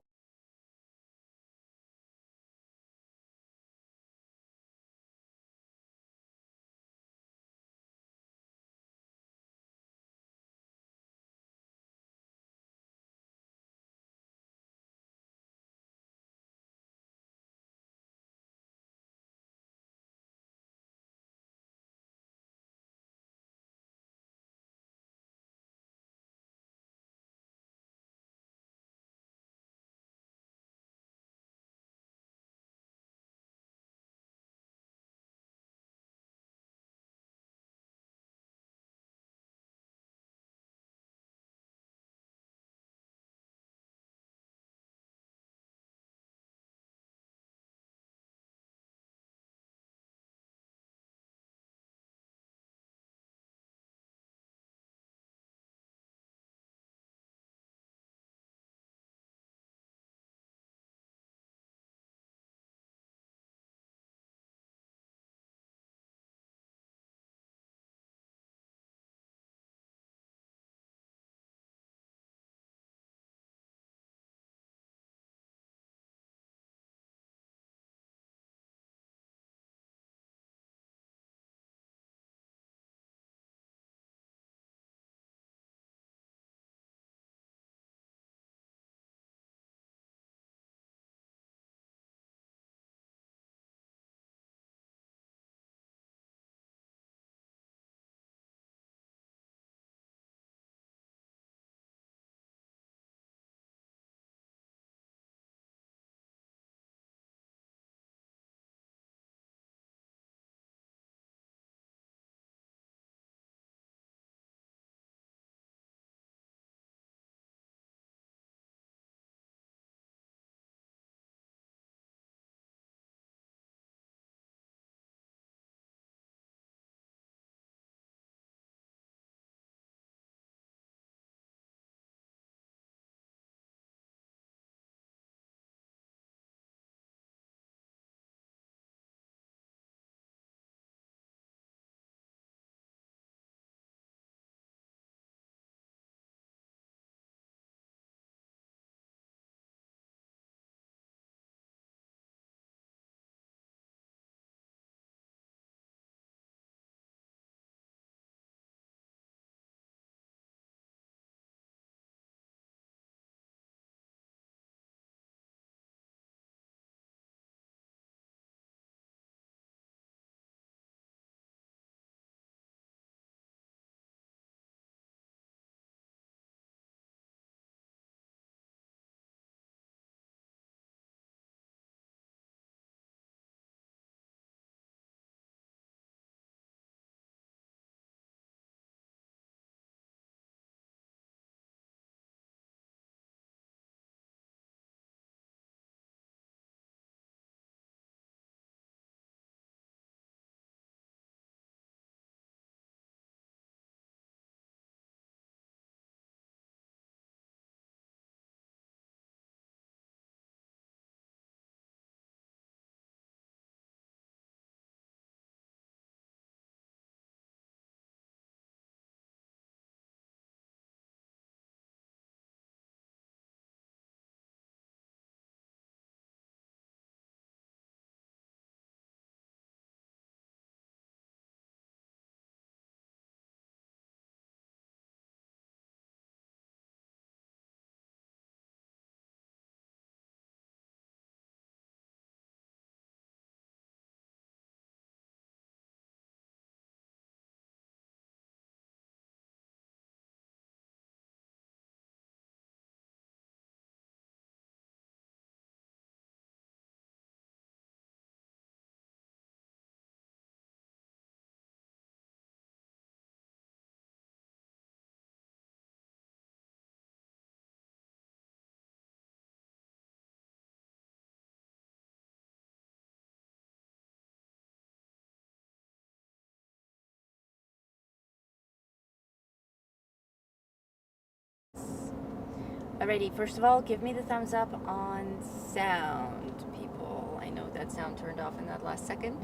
Alrighty, first of all, give me the thumbs up on sound, people. I know that sound turned off in that last second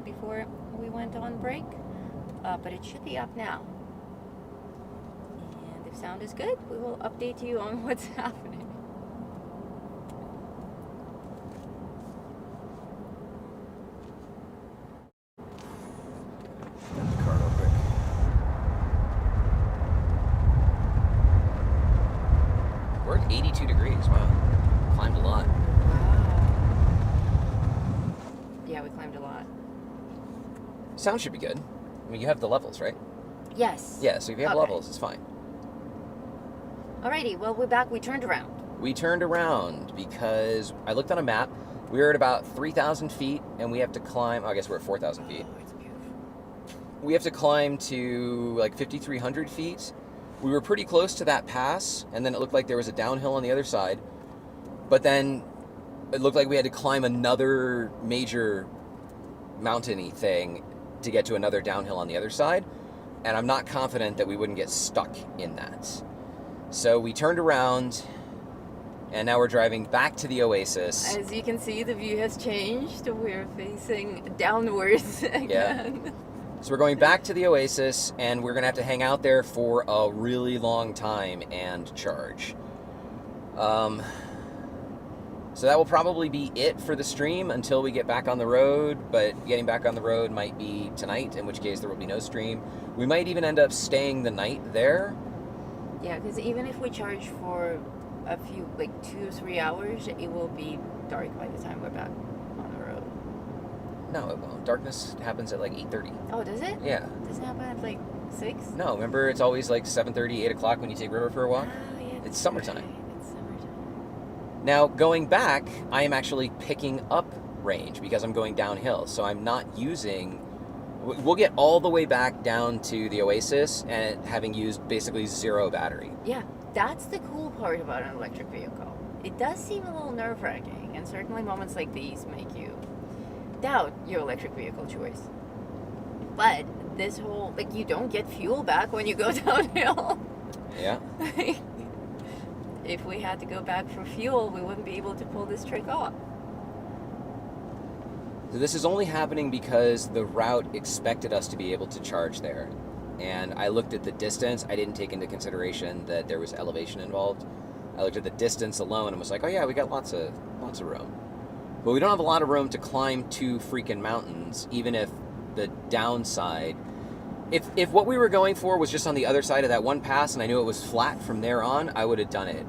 before we went on break, but it should be up now. And if sound is good, we will update you on what's happening. Got the car real quick. We're at 82 degrees. Wow. Climbed a lot. Wow. Yeah, we climbed a lot. Sound should be good. I mean, you have the levels, right? Yes. Yeah, so if you have Okay. levels, it's fine. Alrighty, well, we're back. We turned around. We turned around because I looked on a map. We were at about 3,000 feet, and we have to climb. I guess we're at 4,000 feet. Oh, it's beautiful. We have to climb to like 5,300 feet. We were pretty close to that pass, and then it looked like there was a downhill on the other side. But then it looked like we had to climb another major mountainy thing to get to another downhill on the other side. And I'm not confident that we wouldn't get stuck in that. So we turned around, and now we're driving back to the oasis. As you can see, the view has changed. We're facing downwards again. So we're going back to the oasis, and we're going to have to hang out there for a really long time and charge. So that will probably be it for the stream until we get back on the road, but getting back on the road might be tonight, in which case there will be no stream. We might even end up staying the night there. Yeah, because even if we charge for a few, like 2 or 3 hours, it will be dark by the time we're back on the road. No, it won't. Darkness happens at like 8:30. Oh, does it? Yeah. Doesn't happen at like 6? No, remember it's always like 7:30, 8 o'clock when you take River for a walk? Oh, yeah, It's that's summertime. right. It's summertime. Now, going back, I am actually picking up range because I'm going downhill. So I'm not using... We'll get all the way back down to the oasis and having used basically 0 battery. Yeah, that's the cool part about an electric vehicle. It does seem a little nerve-wracking, and certainly moments like these make you doubt your electric vehicle choice. But this whole, like, you don't get fuel back when you go downhill. Yeah. If we had to go back for fuel, we wouldn't be able to pull this trick off. So this is only happening because the route expected us to be able to charge there. And I looked at the distance. I didn't take into consideration that there was elevation involved. I looked at the distance alone and was like, oh yeah, we got lots of room. But we don't have a lot of room to climb 2 freaking mountains, even if the downside... If what we were going for was just on the other side of that one pass and I knew it was flat from there on, I would have done it.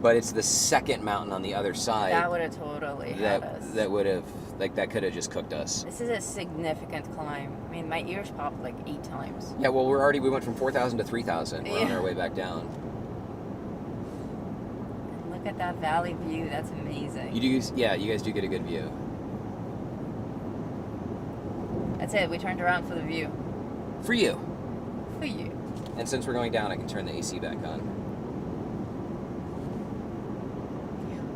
But it's the second mountain on the other side That would have totally had us. that would have, like, that could have just cooked us. This is a significant climb. I mean, my ears popped like 8 times. Yeah, well, we went from 4,000 to 3,000. We're on Yeah. our way back down. And look at that valley view. That's amazing. You guys do get a good view. That's it. We turned around for the view. For you. For you. And since we're going down, I can turn the AC back on.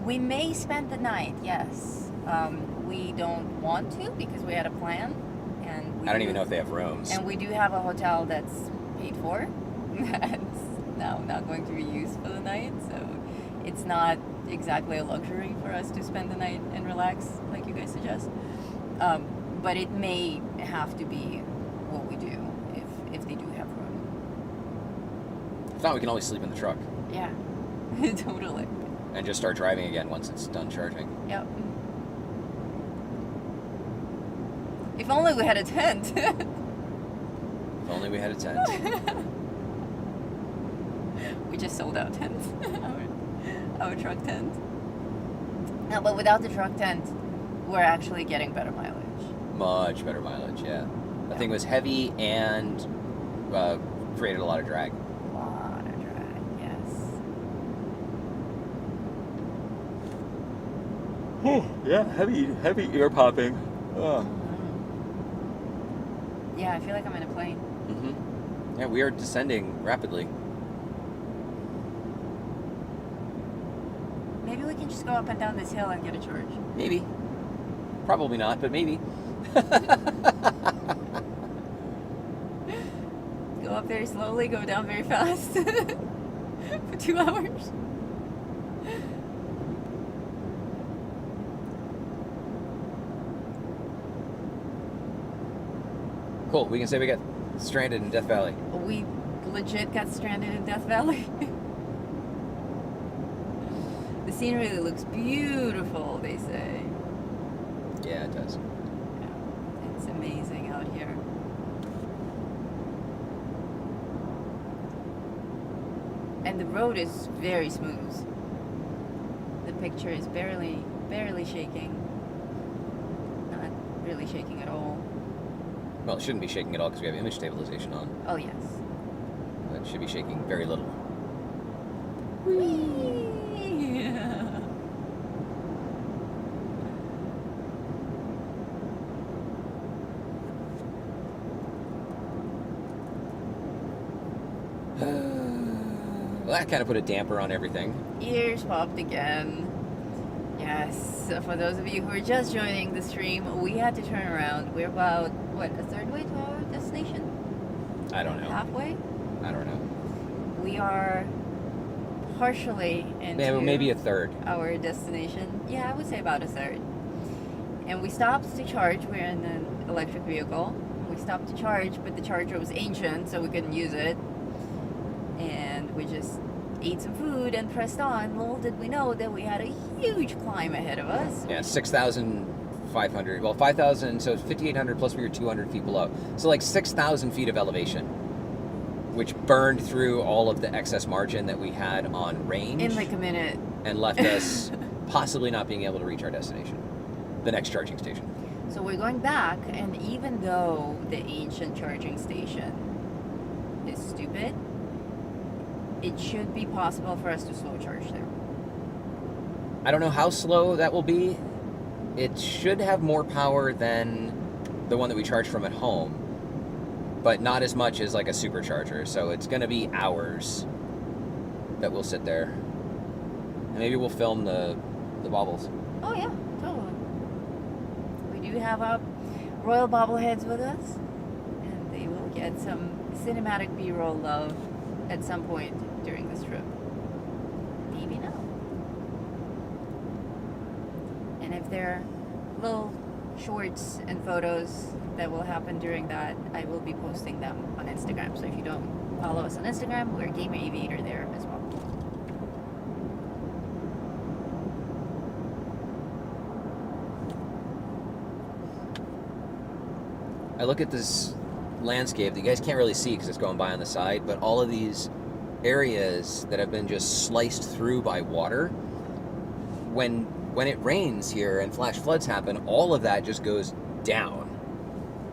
We may spend the night, yes. We don't want to because we had a plan. And we I don't even know if they have rooms. And we do have a hotel that's paid for. That's now not going to be used for the night. So it's not exactly a luxury for us to spend the night and relax like you guys suggest. But it may have to be what we do if they do have room. If not, we can always sleep in the truck Yeah, totally. and just start driving again once it's done charging. Yep. If only we had a tent. If only we had a tent. We just sold our tent. our truck tent. No, but without the truck tent, we're actually getting better mileage. Much better mileage, yeah. That Yeah. thing was heavy and created a lot of drag. A lot of drag, yes. Yeah, heavy ear popping. Yeah, I feel like I'm in a plane. Mm-hmm. Yeah, we are descending rapidly. Maybe we can just go up and down this hill and get a charge. Maybe. Probably not, but maybe. Go up very slowly, go down very fast. For 2 hours. Cool. We can say we got stranded in Death Valley. We legit got stranded in Death Valley. The scenery looks beautiful, they say. Yeah, it does. Yeah, it's amazing out here. And the road is very smooth. The picture is barely shaking. Not really shaking at all. Well, it shouldn't be shaking at all because we have image stabilization on. Oh, yes. It should be shaking very little. Whee! Well, that kind of put a damper on everything. Ears popped again. Yes, for those of you who are just joining the stream, we had to turn around. We're about, what, a third way to our destination? I don't know. Halfway? I don't know. We are partially into Maybe a third. our destination. Yeah, I would say about a third. And we stopped to charge. We're in an electric vehicle. We stopped to charge, but the charger was ancient, so we couldn't use it. And we just ate some food and pressed on. Little did we know that we had a huge climb ahead of us. Yeah, 6,500. Well, 5,000, so 5,800 plus we were 200 feet below. So like 6,000 feet of elevation, which burned through all of the excess margin that we had on range. In like a minute. And left us possibly not being able to reach our destination, the next charging station. So we're going back, and even though the ancient charging station is stupid, it should be possible for us to slow charge there. I don't know how slow that will be. It should have more power than the one that we charge from at home, but not as much as like a supercharger. So it's going to be hours that we'll sit there. And maybe we'll film the baubles. Oh yeah, totally. We do have our royal bobbleheads with us, and they will get some cinematic B-roll love at some point during this trip. Maybe not. And if there are little shorts and photos that will happen during that, I will be posting them on Instagram. So if you don't follow us on Instagram, we're Gamer Aviator there as well. I look at this landscape that you guys can't really see because it's going by on the side, but all of these areas that have been just sliced through by water, when it rains here and flash floods happen, all of that just goes down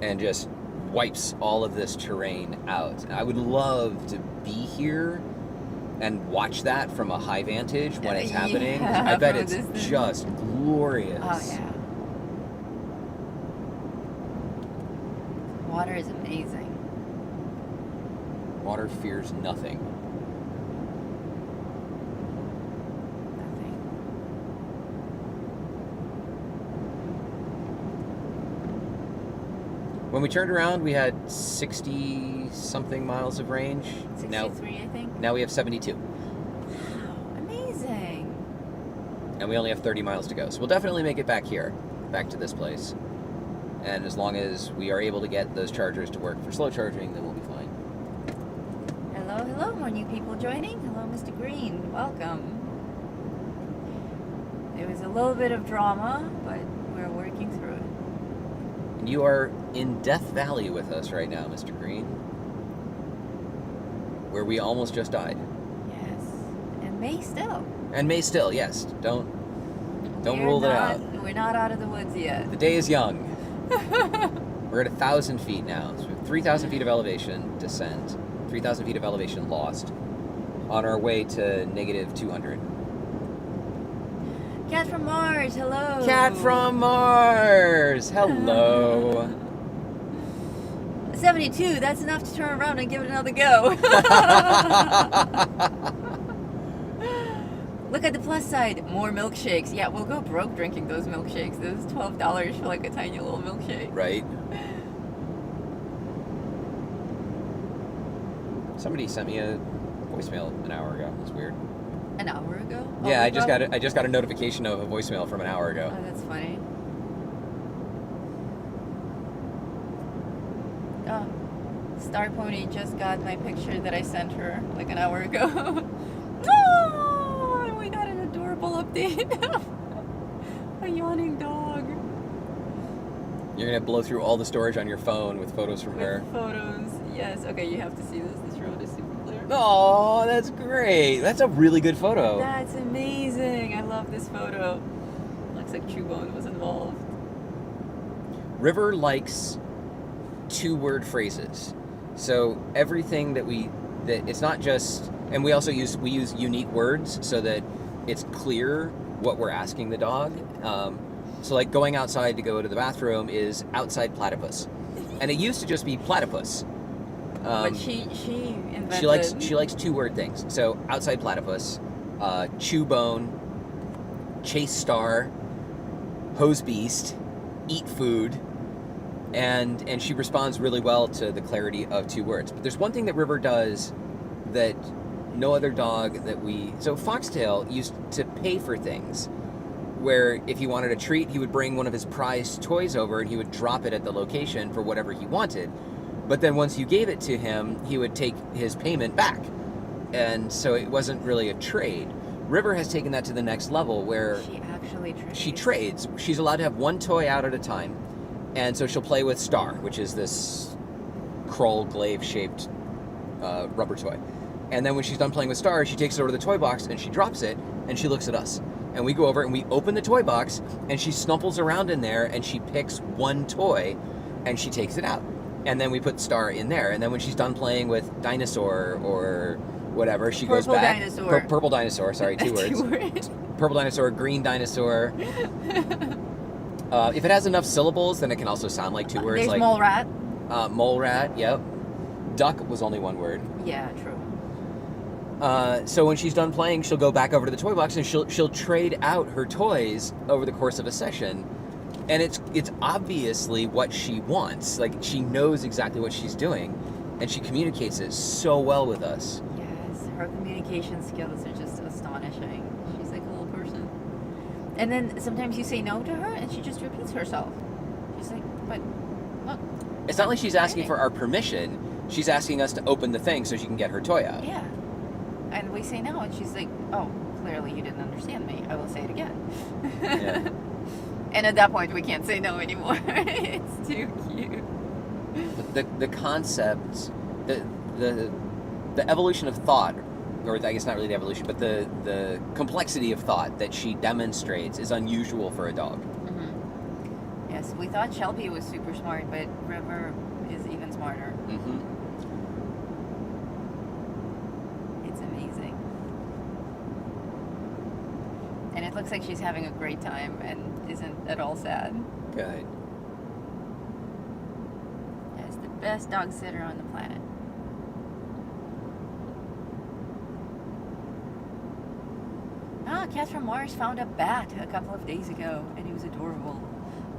and just wipes all of this terrain out. I would love to be here and watch that from a high vantage when it's happening. Yeah, I bet from it's a distance. just glorious. Oh yeah. Water is amazing. Water fears nothing. Nothing. When we turned around, we had 60-something miles of range. 63, I think. Now we have 72. Wow, amazing. And we only have 30 miles to go. So we'll definitely make it back here, back to this place. And as long as we are able to get those chargers to work for slow charging, then we'll be fine. Hello, more new people joining. Hello, Mr. Green. Welcome. There was a little bit of drama, but we're working through it. And you are in Death Valley with us right now, Mr. Green. Where we almost just died. Yes. And may still. And may still, yes. Don't We're rule it not- out. We're not out of the woods yet. The day is young. We're at 1,000 feet now. So 3,000 feet of elevation descent, 3,000 feet of elevation lost, on our way to negative 200. Cat from Mars, hello. Cat from Mars! Hello! 72, that's enough to turn around and give it another go. Look at the plus side, more milkshakes. Yeah, we'll go broke drinking those milkshakes. Those $12 for like a tiny little milkshake. Right? Somebody sent me a voicemail an hour ago. That's weird. An hour ago? Yeah, Oh, I just got a notification of a voicemail from an hour ago. Oh, that's funny. Oh, Star Pony just got my picture that I sent her like an hour ago. Oh, we got an adorable update. A yawning dog. You're gonna blow through all the storage on your phone with photos from her. With photos. Yes. Okay, you have to see this. This road is super clear. Oh, that's great. That's a really good photo. That's amazing. I love this photo. Looks like Chewbone was involved. River likes 2-word phrases. So everything that it's not just, and we use unique words so that it's clear what we're asking the dog. So like going outside to go to the bathroom is outside platypus, and it used to just be platypus. But she invented. She likes 2-word things. So outside platypus, chew bone, chase star, hose beast, eat food, and she responds really well to the clarity of 2 words. But there's one thing that River does that no other dog so Foxtail used to pay for things, where if he wanted a treat, he would bring one of his prized toys over and he would drop it at the location for whatever he wanted. But then once you gave it to him, he would take his payment back. And so it wasn't really a trade. River has taken that to the next level where She actually trades. she trades. She's allowed to have 1 toy out at a time. And so she'll play with Star, which is this Kroll glaive shaped rubber toy. And then when she's done playing with Star, she takes it over to the toy box and she drops it and she looks at us. And we go over and we open the toy box and she snuffles around in there and she picks 1 toy and she takes it out. And then we put Star in there. And then when she's done playing with Dinosaur or whatever, she goes back. Dinosaur. Purple Dinosaur, sorry, 2 words. 2 words. Purple Dinosaur, Green Dinosaur. If it has enough syllables, then it can also sound like 2 words. There's like Mole Rat. Mole Rat, yep. Duck was only 1 word. Yeah, true. So when she's done playing, she'll go back over to the toy box and she'll trade out her toys over the course of a session. And it's obviously what she wants. Like, she knows exactly what she's doing, and she communicates it so well with us. Yes, her communication skills are just astonishing. She's like a little person. And then sometimes you say no to her, and she just repeats herself. She's like, but look. It's not like she's asking for our permission. She's asking us to open the thing so she can get her toy out. Yeah. And we say no, and she's like, oh, clearly you didn't understand me. I will say it again. Yeah. And at that point, we can't say no anymore. It's too cute. The concept, the evolution of thought, or I guess not really the evolution, but the complexity of thought that she demonstrates is unusual for a dog. Mm-hmm. Yes, we thought Shelby was super smart, but River is even smarter. Mm-hmm. It's amazing. And it looks like she's having a great time and isn't at all sad. Good. Yes, the best dog sitter on the planet. Cat from Mars found a bat a couple of days ago, and he was adorable.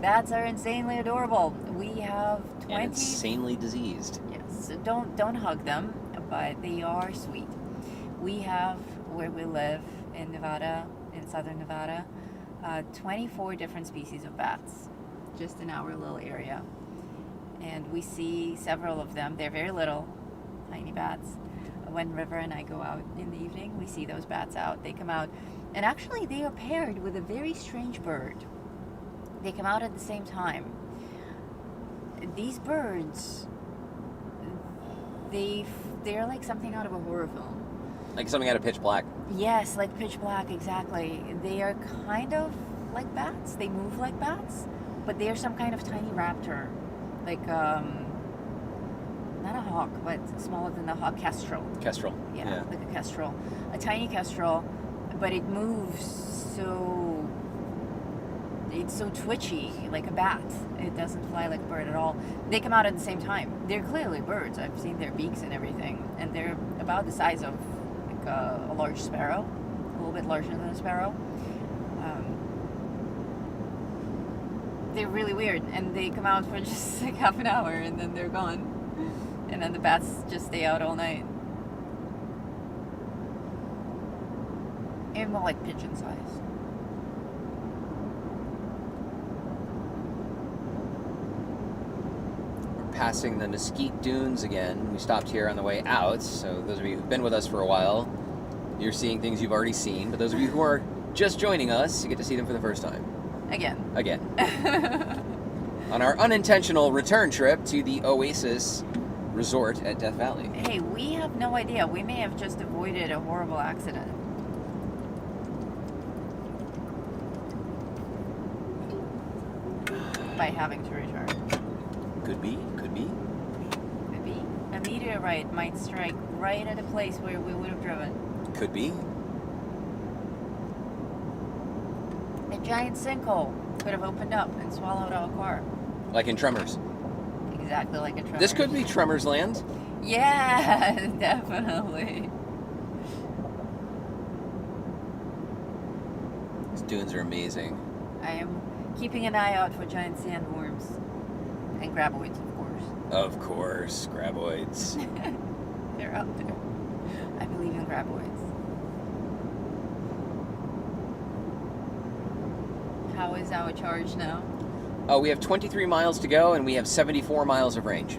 Bats are insanely adorable. We have 20... And insanely diseased. Yes, so don't hug them, but they are sweet. We have, where we live in Nevada, in southern Nevada, 24 different species of bats, just in our little area. And we see several of them. They're very little, tiny bats. When River and I go out in the evening, we see those bats out. They come out, and actually they are paired with a very strange bird. They come out at the same time. These birds, they're like something out of a horror film. Like something out of Pitch Black. Yes, like Pitch Black, exactly. They are kind of like bats. They move like bats, but they are some kind of tiny raptor. Like, not a hawk, but smaller than a hawk, kestrel. Kestrel. Yeah, like a kestrel. A tiny kestrel, but it moves so... It's so twitchy, like a bat. It doesn't fly like a bird at all. They come out at the same time. They're clearly birds. I've seen their beaks and everything. And they're about the size of like a large sparrow. A little bit larger than a sparrow. They're really weird. And they come out for just like half an hour and then they're gone. And then the bats just stay out all night. And more like pigeon size. passing the Mesquite Dunes again. We stopped here on the way out, so those of you who've been with us for a while, you're seeing things you've already seen, but those of you who are just joining us, you get to see them for the first time. Again. On our unintentional return trip to the Oasis Resort at Death Valley. Hey, we have no idea. We may have just avoided a horrible accident. By having to return. Could be. Could be. A meteorite might strike right at a place where we would have driven. Could be. A giant sinkhole could have opened up and swallowed our car. Like in Tremors. Exactly like a Tremors. This could be Tremors land. Yeah, definitely. These dunes are amazing. I am keeping an eye out for giant sandworms. And graboids, of course. Of course, graboids. They're out there. I believe in graboids. How is our charge now? Oh, we have 23 miles to go, and we have 74 miles of range.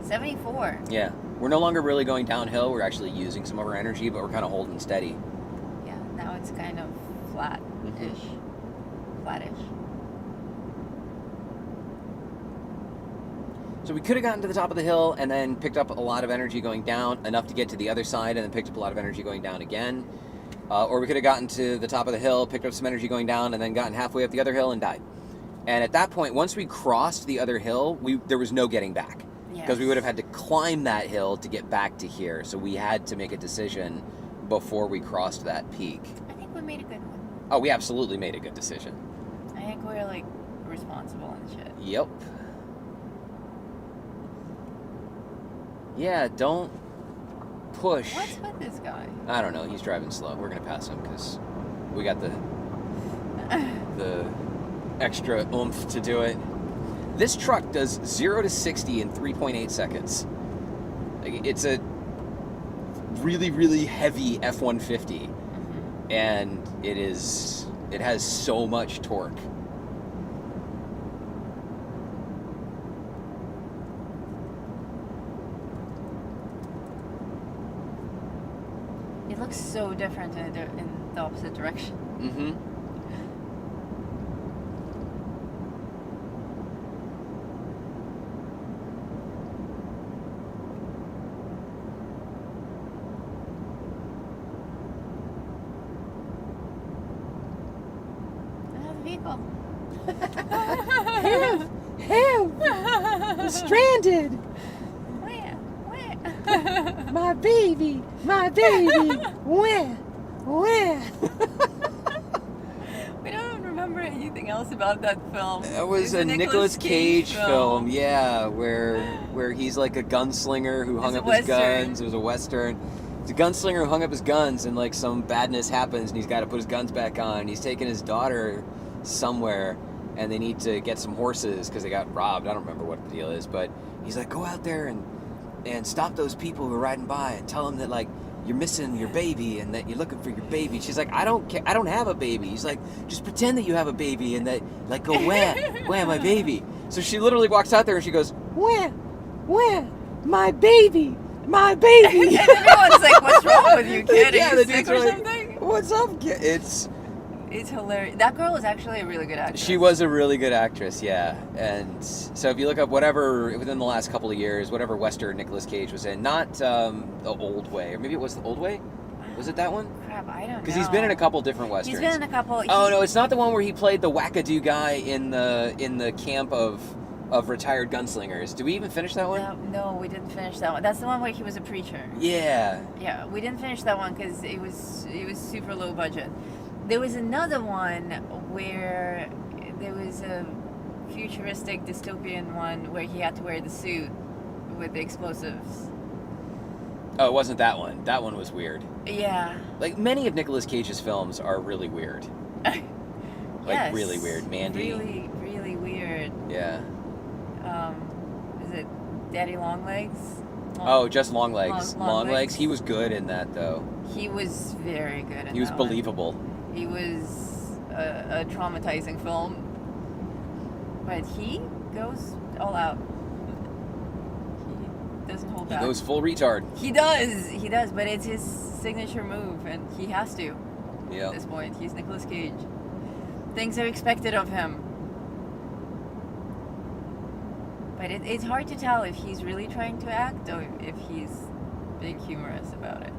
74? Yeah. We're no longer really going downhill. We're actually using some of our energy, but we're kind of holding steady. Yeah, now it's kind of flat-ish. Flattish. So we could have gotten to the top of the hill and then picked up a lot of energy going down, enough to get to the other side, and then picked up a lot of energy going down again. Or we could have gotten to the top of the hill, picked up some energy going down, and then gotten halfway up the other hill and died. And at that point, once we crossed the other hill, there was no getting back. Because we would have had to climb that hill to get back to here. So we had to make a decision before we crossed that peak. I think we made a good one. Oh, we absolutely made a good decision. I think we're, like, responsible and shit. Yep. Yeah, don't push. What's with this guy? I don't know. He's driving slow. We're going to pass him because we got the extra oomph to do it. This truck does 0 to 60 in 3.8 seconds. Like, it's a really, really heavy F-150, and it has so much torque. It looks so different in the opposite direction. Mm-hmm. Vehicle. Help! I'm stranded! Where? My baby! Where? We don't remember anything else about that film. That was It's a Nicolas Cage film, yeah, where he's like a gunslinger who hung It's up a his Western. guns. It was a Western. It's a gunslinger who hung up his guns, and like some badness happens, and he's got to put his guns back on. He's taking his daughter somewhere, and they need to get some horses because they got robbed. I don't remember what the deal is, but he's like, go out there and stop those people who are riding by and tell them that like you're missing your baby and that you're looking for your baby. She's like, I don't care. I don't have a baby. He's like, just pretend that you have a baby and that like go where my baby. So she literally walks out there and she goes, Where? My baby! And everyone's like, what's wrong with you, kid? Yeah, Are the you sick dudes or are like, something? what's up, kid? It's hilarious. That girl is actually a really good actress. She was a really good actress, yeah. And so if you look up whatever, within the last couple of years, whatever Western Nicolas Cage was in, not The Old Way, or maybe it was The Old Way? Was it that one? Crap, I don't know. Because he's been in a couple different Westerns. He's been in a couple. Oh, no, it's not the one where he played the wackadoo guy in the camp of retired gunslingers. Did we even finish that one? No, we didn't finish that one. That's the one where he was a preacher. Yeah. Yeah, we didn't finish that one because it was super low budget. There was another one where there was a futuristic dystopian one where he had to wear the suit with the explosives. Oh, it wasn't that one. That one was weird. Yeah. Like, many of Nicolas Cage's films are really weird. Like, Yes. really weird. Mandy. Really, really weird. Yeah. Is it Daddy Longlegs? Oh, just Long Legs. Long Legs. He was good in that, though. He was very good in He was that one. believable. He was a traumatizing film. But he goes all out. doesn't hold He back. goes full retard. He does, but it's his signature move, and he has to. Yeah. At this point, he's Nicolas Cage. Things are expected of him. But it's hard to tell if he's really trying to act or if he's being humorous about it.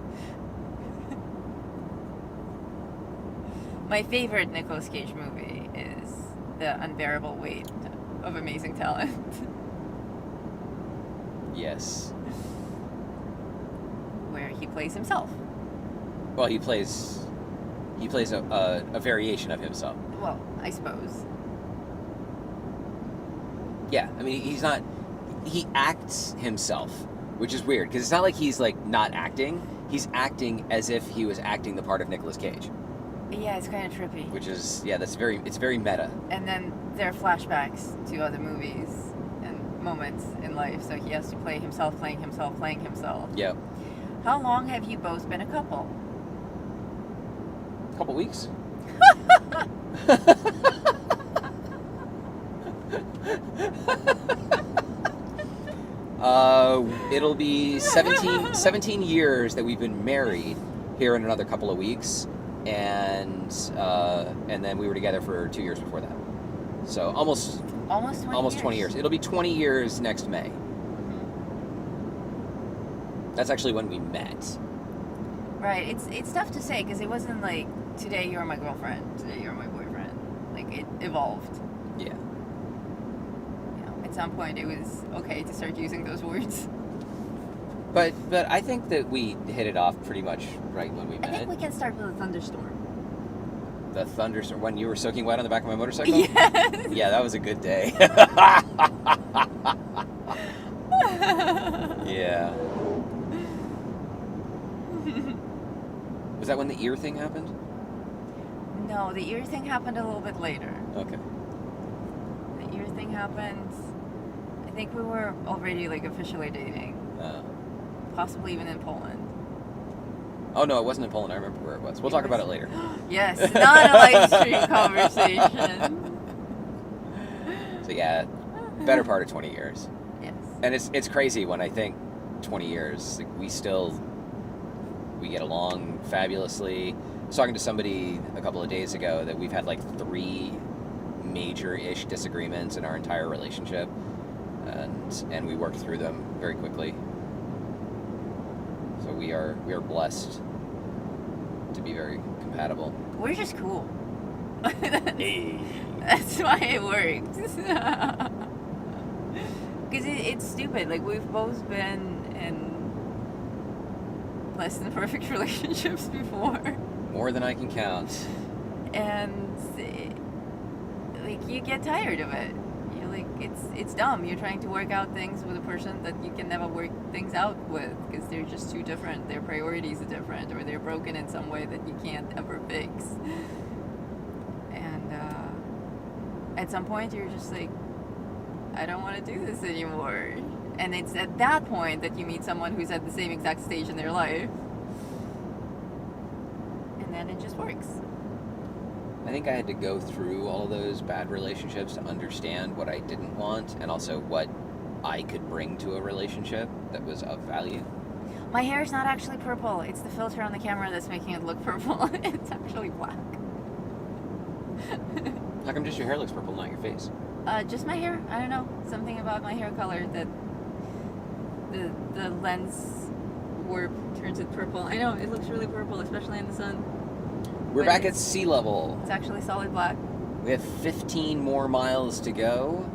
My favorite Nicolas Cage movie is The Unbearable Weight of Amazing Talent. Yes. Where he plays himself. Well, he plays a variation of himself. Well, I suppose. Yeah, I mean, he acts himself, which is weird, because it's not like he's, like, not acting. He's acting as if he was acting the part of Nicolas Cage. Yeah, it's kind of trippy. Which is, yeah, it's very meta. And then there are flashbacks to other movies and moments in life, so he has to play himself, playing himself, playing himself. Yeah. How long have you both been a couple? A couple weeks. It'll be 17 years that we've been married here in another couple of weeks, and then we were together for 2 years before that. So almost 20 years. It'll be 20 years next May. That's actually when we met. Right. It's tough to say because it wasn't like today you're my girlfriend, today you're my boyfriend. Like it evolved. Yeah. You know, at some point it was okay to start using those words. But I think that we hit it off pretty much right when we I met. think we can start with a thunderstorm. The thunderstorm when you were soaking wet on the back of my motorcycle? Yes. Yeah, that was a good day. Yeah. Was that when the ear thing happened? No, the ear thing happened a little bit later. Okay. The ear thing happened. I think we were already like officially dating, possibly even in Poland. Oh no, it wasn't in Poland. I remember where it was. We'll talk about it later. Yes, not a live stream conversation. So yeah, better part of 20 years. Yes. And it's crazy when I think 20 years. Like we get along fabulously. I was talking to somebody a couple of days ago that we've had like 3 major-ish disagreements in our entire relationship, and we worked through them very quickly. So we are blessed to be very compatible. We're just cool. Hey. That's why it worked. Because it's stupid. Like, we've both been in less than perfect relationships before. More than I can count. And, like, you get tired of it. You're like, it's dumb. You're trying to work out things with a person that you can never work things out with because they're just too different. Their priorities are different, or they're broken in some way that you can't ever fix. And at some point, you're just like, I don't want to do this anymore. And it's at that point that you meet someone who's at the same exact stage in their life. And then it just works. I think I had to go through all of those bad relationships to understand what I didn't want and also what I could bring to a relationship that was of value. My hair is not actually purple. It's the filter on the camera that's making it look purple. It's actually black. How come just your hair looks purple, not your face? Just my hair. I don't know. Something about my hair color that the lens warp turns it purple. I know, it looks really purple, especially in the sun. We're But back at it's- sea level. It's actually solid black. We have 15 more miles to go.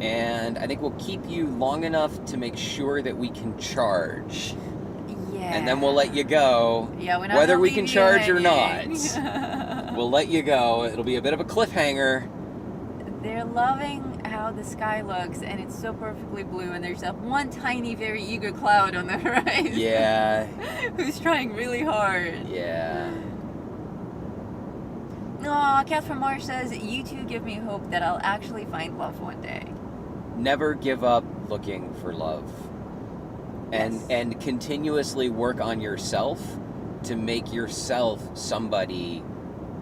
And I think we'll keep you long enough to make sure that we can charge. Yeah. And then we'll let you go. Yeah, we're not whether gonna we leave can you charge or hanging. not. We'll let you go. It'll be a bit of a cliffhanger. They're loving how the sky looks, and it's so perfectly blue, and there's that one tiny, very eager cloud on the horizon. Yeah. Who's trying really hard. Yeah. Aw, Cat from Mars says, you two give me hope that I'll actually find love one day. Never give up looking for love. And Yes. and continuously work on yourself to make yourself somebody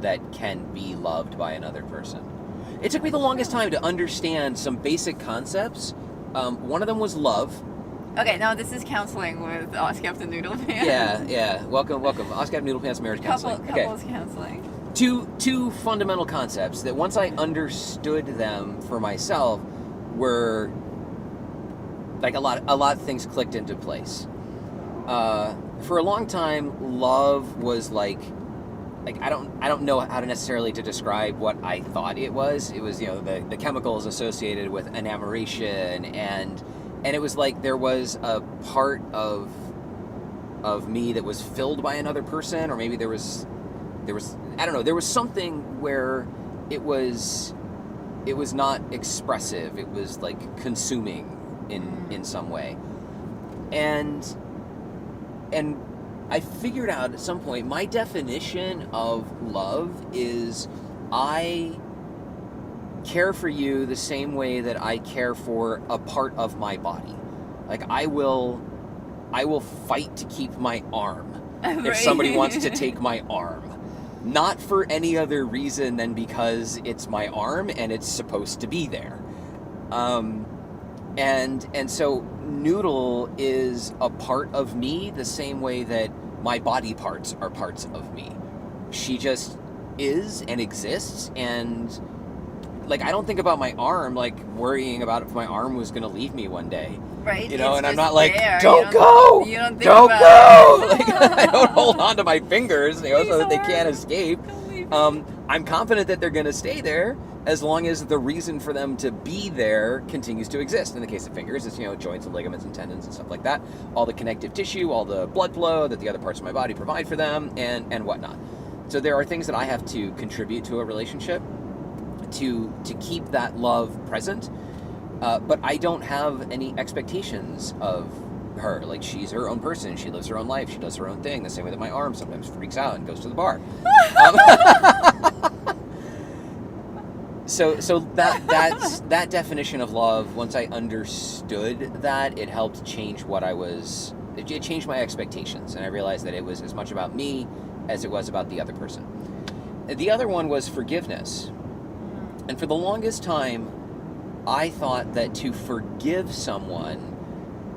that can be loved by another person. It took me the longest time to understand some basic concepts. One of them was love, Okay, now this is counseling with Captain Noodle Pants. Yeah. Welcome. Oscar Noodle Pants marriage counseling. Couples counseling. Two fundamental concepts that once I understood them for myself were like a lot of things clicked into place. For a long time, love was like I don't know how to necessarily to describe what I thought it was. It was, the chemicals associated with enamoration, and it was like there was a part of me that was filled by another person, or maybe there was I don't know, there was something where it was not expressive. It was like consuming in some way. And I figured out at some point my definition of love is I care for you the same way that I care for a part of my body. Like I will fight to keep my arm if somebody wants to take my arm. Not for any other reason than because it's my arm and it's supposed to be there. And so Noodle is a part of me the same way that my body parts are parts of me. She just is and exists, and like I don't think about my arm like worrying about if my arm was going to leave me one day. Right. And I'm not there. like, don't go! You don't think don't about go! it. Like, I don't hold on to my fingers, so that they can't Please, escape. don't leave me. I'm confident that they're going to stay there as long as the reason for them to be there continues to exist. In the case of fingers, it's, joints and ligaments and tendons and stuff like that. All the connective tissue, all the blood flow that the other parts of my body provide for them, and whatnot. So there are things that I have to contribute to a relationship to keep that love present. But I don't have any expectations of her. Like, she's her own person. She lives her own life. She does her own thing. The same way that my arm sometimes freaks out and goes to the bar. So that definition of love, once I understood that, it helped change what I was... It changed my expectations. And I realized that it was as much about me as it was about the other person. The other one was forgiveness. And for the longest time, I thought that to forgive someone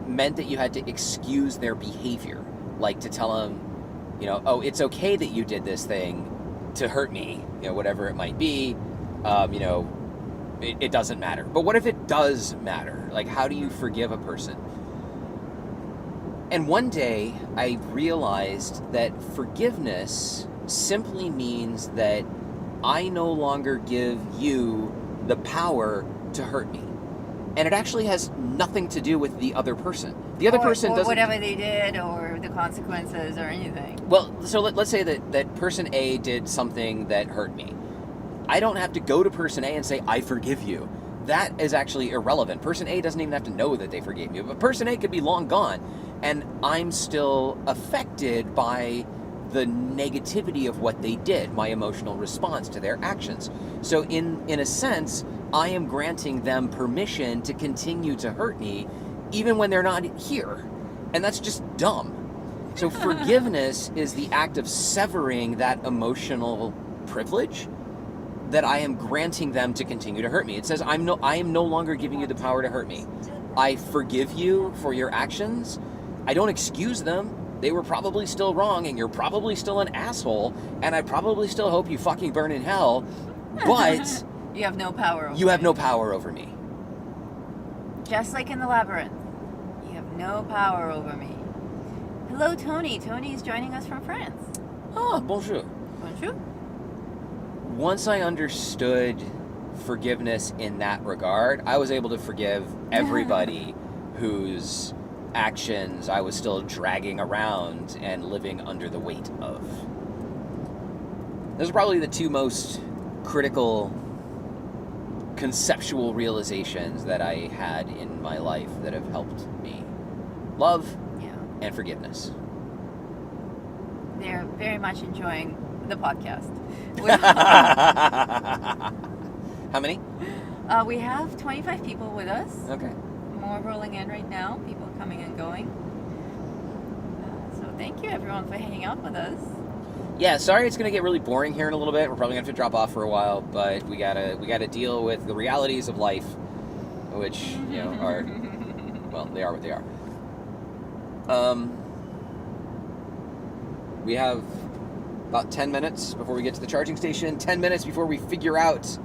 meant that you had to excuse their behavior. Like to tell them, oh, it's okay that you did this thing to hurt me, whatever it might be, it doesn't matter. But what if it does matter? Like, how do you forgive a person? And one day, I realized that forgiveness simply means that I no longer give you the power to hurt me. And it actually has nothing to do with the other person. The other person doesn't... whatever they did, or the consequences, or anything. Well, so let's say that person A did something that hurt me. I don't have to go to person A and say, I forgive you. That is actually irrelevant. Person A doesn't even have to know that they forgave you. But person A could be long gone, and I'm still affected by the negativity of what they did, my emotional response to their actions. So in a sense, I am granting them permission to continue to hurt me even when they're not here. And that's just dumb. So forgiveness is the act of severing that emotional privilege that I am granting them to continue to hurt me. It says I am no longer giving you the power to hurt me. I forgive you for your actions. I don't excuse them. They were probably still wrong, and you're probably still an asshole, and I probably still hope you fucking burn in hell, but... You have no power over You have no power over me. Just like in the labyrinth. You have no power over me. Hello, Tony. Tony's joining us from France. Ah, bonjour. Bonjour. Once I understood forgiveness in that regard, I was able to forgive everybody whose actions I was still dragging around and living under the weight of. Those are probably the two most critical conceptual realizations that I had in my life that have helped me. Love and forgiveness. They're very much enjoying the podcast. How many? We have 25 people with us. Okay. More rolling in right now. People coming and going. So thank you everyone for hanging out with us. Yeah, sorry it's gonna get really boring here in a little bit. We're probably gonna have to drop off for a while, but we gotta deal with the realities of life, which are, well, they are what they are. We have about 10 minutes before we get to the charging station. 10 minutes before we figure out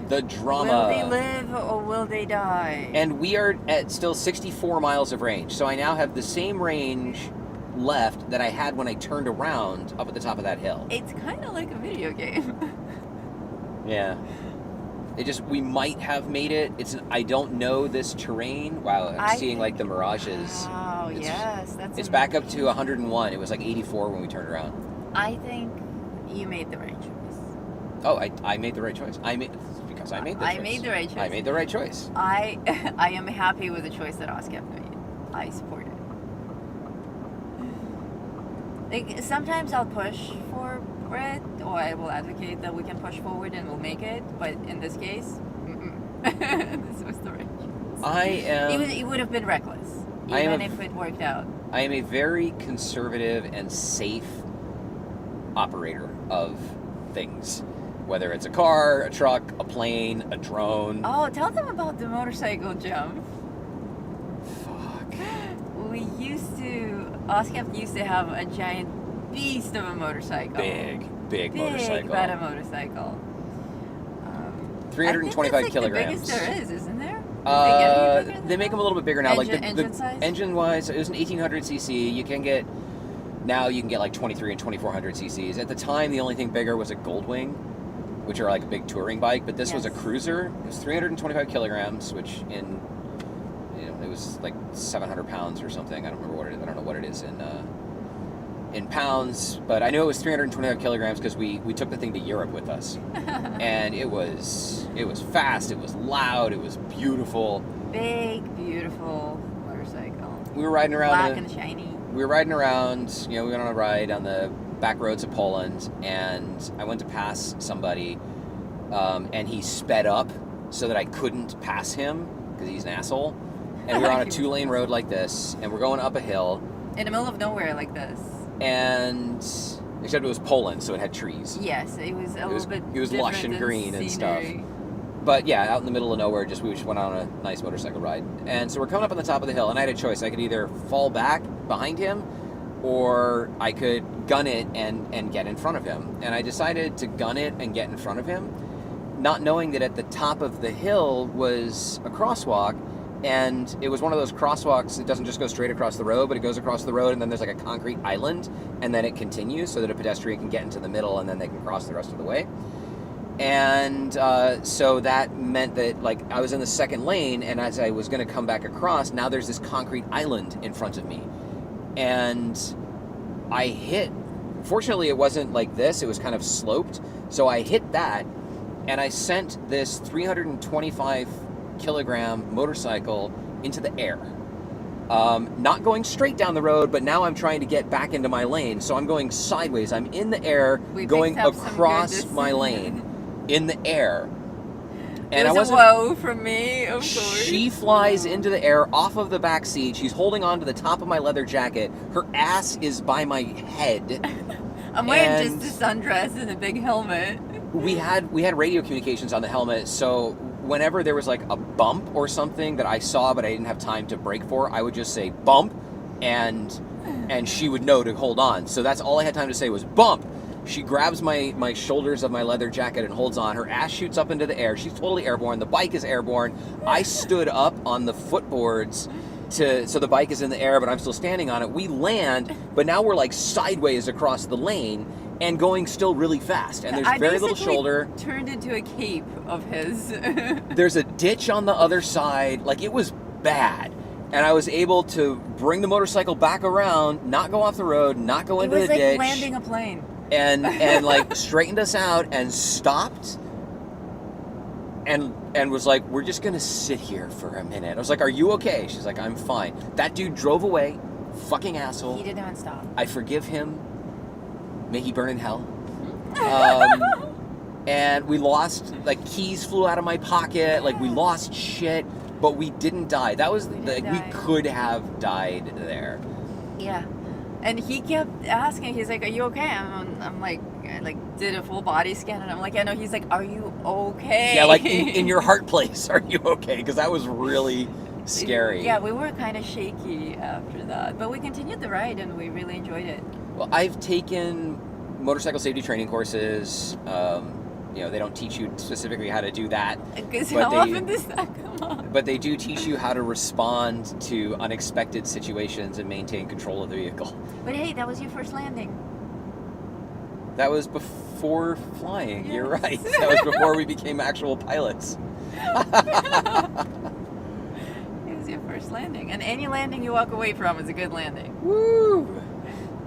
the drama. Will they live or will they die? And we are at still 64 miles of range. So I now have the same range left that I had when I turned around up at the top of that hill. It's kind of like a video game. Yeah. We might have made it. I don't know this terrain. Wow, I'm seeing like the mirages. Wow, yes, that's. It's back up to 101. It was like 84 when we turned around. I think you made the right choice. Oh, I made the right choice. I made the right choice. I made the right choice. I am happy with the choice that Oscar made. I support it. Like, sometimes I'll push for it, or I will advocate that we can push forward and we'll make it. But in this case, this was the right choice. It would have been reckless, even if it worked out. I am a very conservative and safe operator of things. Whether it's a car, a truck, a plane, a drone. Oh, tell them about the motorcycle jump. Fuck. Oscar used to have a giant beast of a motorcycle. Big motorcycle. Big motorcycle. 325 kilograms. The biggest there is, isn't there? They make them a little bit bigger now. Engine size? Engine-wise, it was an 1800 cc. You can get like 23 and 2400 cc's. At the time, the only thing bigger was a Goldwing, which are like a big touring bike. But this was a cruiser. It was 325 kilograms, which it was like 700 pounds or something. I don't remember what it is. I don't know what it is in pounds, but I knew it was 325 kilograms because we took the thing to Europe with us, and it was fast, it was loud, it was beautiful. Big, beautiful motorcycle. We were riding around. Black and shiny. We were riding around. We went on a ride on the back roads of Poland, and I went to pass somebody, and he sped up so that I couldn't pass him because he's an asshole. And we were on a 2-lane road like this, and we're going up a hill. In the middle of nowhere like this. And except it was Poland, so it had trees. Yes, it was a little bit. It was lush and green and stuff. scenery. But yeah, out in the middle of nowhere, we just went on a nice motorcycle ride. And so we're coming up on the top of the hill, and I had a choice. I could either fall back behind him, or I could gun it and get in front of him. And I decided to gun it and get in front of him, not knowing that at the top of the hill was a crosswalk. And it was one of those crosswalks that doesn't just go straight across the road, but it goes across the road, and then there's like a concrete island, and then it continues so that a pedestrian can get into the middle, and then they can cross the rest of the way. And so that meant that like I was in the second lane, and as I was going to come back across, now there's this concrete island in front of me. And I hit, fortunately it wasn't like this, it was kind of sloped, so I hit that, and I sent this 325 kilogram motorcycle into the air. Not going straight down the road, but now I'm trying to get back into my lane, so I'm going sideways. I'm in the air, going across my lane in the air. And it was a whoa from me, of course. She flies into the air off of the back seat. She's holding on to the top of my leather jacket. Her ass is by my head. I'm wearing just a sundress and a big helmet. We had radio communications on the helmet, so whenever there was like a bump or something that I saw but I didn't have time to brake for, I would just say bump, and she would know to hold on. So that's all I had time to say was bump. She grabs my shoulders of my leather jacket and holds on. Her ass shoots up into the air. She's totally airborne. The bike is airborne. I stood up on the footboards so the bike is in the air, but I'm still standing on it. We land, but now we're like sideways across the lane and going still really fast. And there's very little shoulder. Turned into a cape of his. There's a ditch on the other side. Like, it was bad. And I was able to bring the motorcycle back around, not go off the road, not go into the ditch. It was like landing a plane. And like straightened us out and stopped and was like, we're just gonna sit here for a minute. I was like, are you okay? She's like, I'm fine. That dude drove away. Fucking asshole. He did not stop. I forgive him. May he burn in hell. And we lost, like, keys flew out of my pocket. Like, we lost shit, but we didn't die. That was, we could have died there. Yeah. And he kept asking, he's like, are you okay? I'm like, I like did a full body scan, and I'm like, yeah, no. He's like, are you okay? Yeah, like in your heart place, are you okay? Because that was really scary. Yeah, we were kind of shaky after that, but we continued the ride and we really enjoyed it. Well, I've taken motorcycle safety training courses. They don't teach you specifically how to do that. Because But how they- often does that come up? But they do teach you how to respond to unexpected situations and maintain control of the vehicle. But hey, that was your first landing. That was before flying. You're Yes. right. That was before we became actual pilots. It was your first landing. And any landing you walk away from is a good landing. Woo!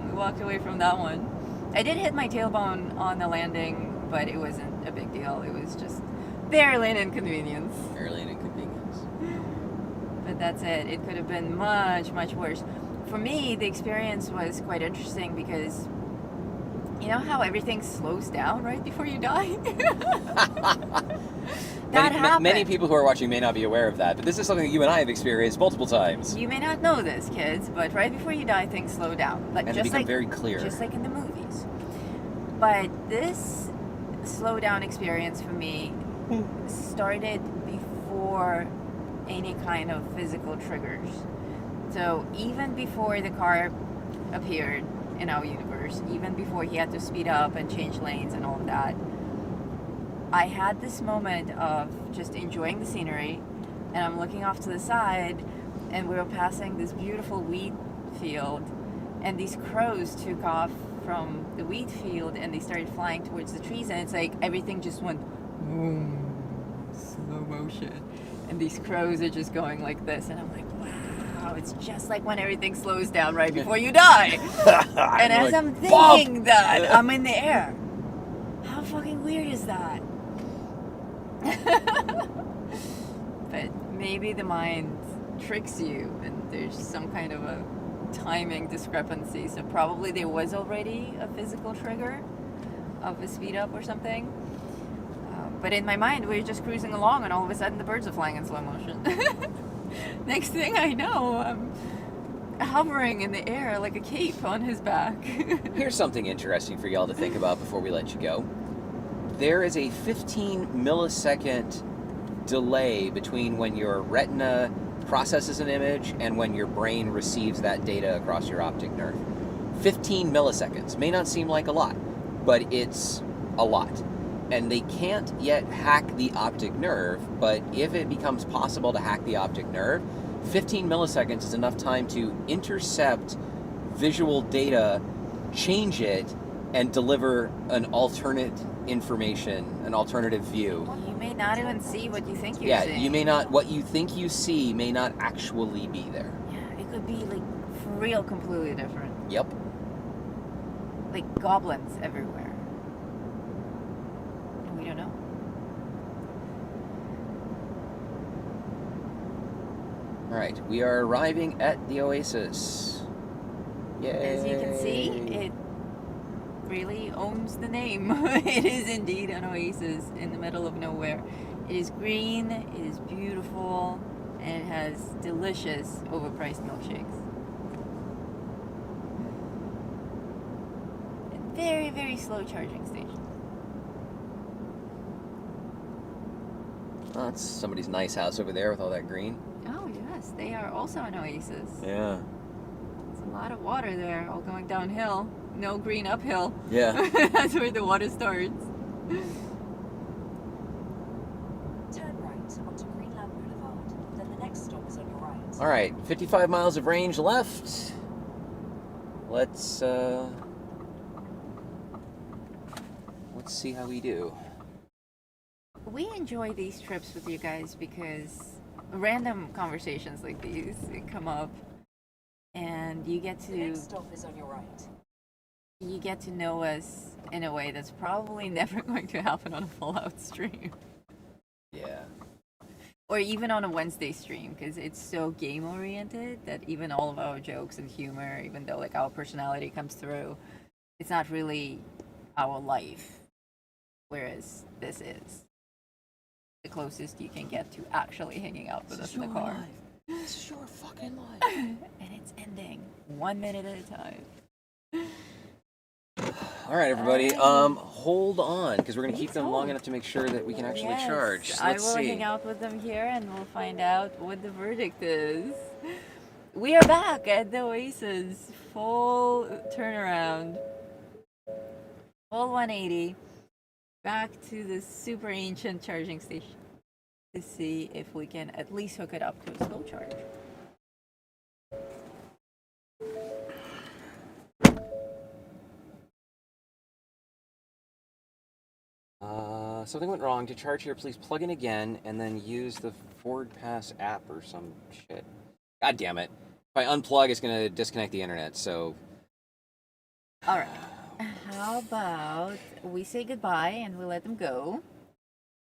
We walked away from that one. I did hit my tailbone on the landing, but it wasn't a big deal. It was just barely an inconvenience. Barely an inconvenience. But that's it. It could have been much, much worse. For me, the experience was quite interesting because you know how everything slows down right before you die? That happened. Many people who are watching may not be aware of that, but this is something that you and I have experienced multiple times. You may not know this, kids, but right before you die, things slow down. Like, And they become very clear. Just like in the movies. But this slow down experience for me started before any kind of physical triggers. So even before the car appeared in our universe, even before he had to speed up and change lanes and all of that, I had this moment of just enjoying the scenery, and I'm looking off to the side, and we were passing this beautiful wheat field, and these crows took off from the wheat field and they started flying towards the trees, and it's like everything just went boom, slow motion, and these crows are just going like this, and I'm like, wow, it's just like when everything slows down right before you die. And as I'm thinking that, I'm in the air. How fucking weird is that? But maybe the mind tricks you and there's some kind of a timing discrepancy, so probably there was already a physical trigger of a speed up or something, but in my mind we were just cruising along and all of a sudden the birds are flying in slow motion. Next thing I know, I'm hovering in the air like a cape on his back. Here's something interesting for y'all to think about before we let you go. There is a 15 millisecond delay between when your retina processes an image and when your brain receives that data across your optic nerve. 15 milliseconds may not seem like a lot, but it's a lot. And they can't yet hack the optic nerve, but if it becomes possible to hack the optic nerve, 15 milliseconds is enough time to intercept visual data, change it, and deliver an alternate information, an alternative view. You may not even see what you think you're Yeah, seeing. you may not, what you think you see may not actually be there. Yeah, it could be like for real completely different. Yep. Like goblins everywhere. And we don't know. Alright, we are arriving at the oasis. Yay! As you can see, it really owns the name. It is indeed an oasis in the middle of nowhere. It is green, it is beautiful, and it has delicious overpriced milkshakes. A very, very slow charging station. Oh, that's somebody's nice house over there with all that green. Oh yes, they are also an oasis. Yeah. There's a lot of water there, all going downhill. No green uphill. Yeah. That's where the water starts. Turn right onto Greenland Boulevard. Then the next stop is on your right. Alright, 55 miles of range left. Let's see how we do. We enjoy these trips with you guys because random conversations like these come up, and you get The next to stop is on your right. know us in a way that's probably never going to happen on a full-out stream, Yeah. or even on a Wednesday stream, because it's so game-oriented that even all of our jokes and humor, even though like our personality comes through, it's not really our life. Whereas this is the closest you can get to actually hanging out with us in the car. This is your fucking life. And it's ending 1 minute at a time. All right, everybody. Hold on, because we're gonna keep them long enough to make sure that we can actually Yes, charge. I Let's will see. hang out with them here and we'll find out what the verdict is. We are back at the Oasis. Full turnaround. Full 180. Back to the super ancient charging station to see if we can at least hook it up to a slow charge. Something went wrong. To charge here, please plug in again and then use the Ford Pass app or some shit. God damn it. If I unplug, it's going to disconnect the internet, so... Alright. How about we say goodbye and we let them go?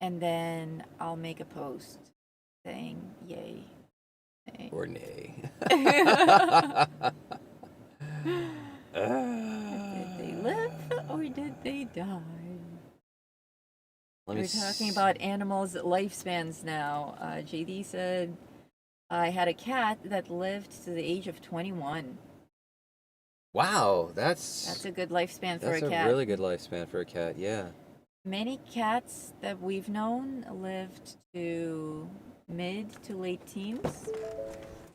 And then I'll make a post saying yay. Nay. Or nay. Did they live or did they die? We're talking about animals' lifespans now. JD said, I had a cat that lived to the age of 21. Wow, that's a good lifespan for a that's cat. a really good lifespan for a cat, yeah. Many cats that we've known lived to mid to late teens.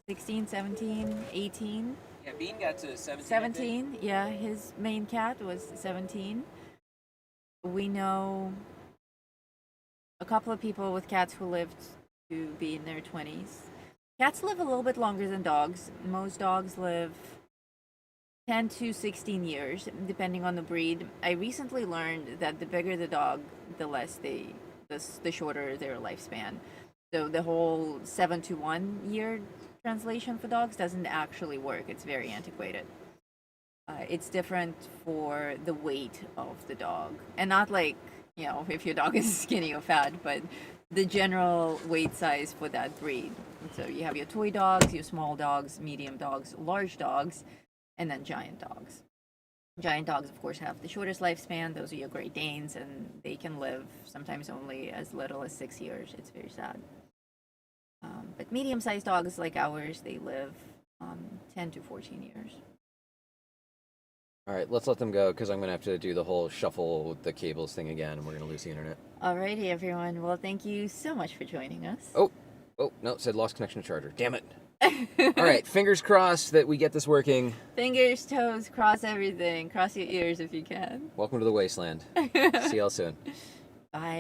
16, 17, 18. Yeah, Bean got to 17. 17, yeah, his main cat was 17. We know a couple of people with cats who lived to be in their 20s. Cats live a little bit longer than dogs. Most dogs live 10 to 16 years, depending on the breed. I recently learned that the bigger the dog, the shorter their lifespan. So the whole 7 to 1 year translation for dogs doesn't actually work. It's very antiquated. It's different for the weight of the dog, and not like, if your dog is skinny or fat, but the general weight size for that breed. So you have your toy dogs, your small dogs, medium dogs, large dogs, and then giant dogs. Giant dogs, of course, have the shortest lifespan. Those are your Great Danes, and they can live sometimes only as little as 6 years. It's very sad. But medium-sized dogs like ours, they live 10 to 14 years. All right, let's let them go because I'm going to have to do the whole shuffle with the cables thing again, and we're going to lose the internet. Alrighty, everyone. Well, thank you so much for joining us. Oh, no, it said lost connection to charger. Damn it. All right, fingers crossed that we get this working. Fingers, toes, cross everything. Cross your ears if you can. Welcome to the wasteland. See y'all soon. Bye.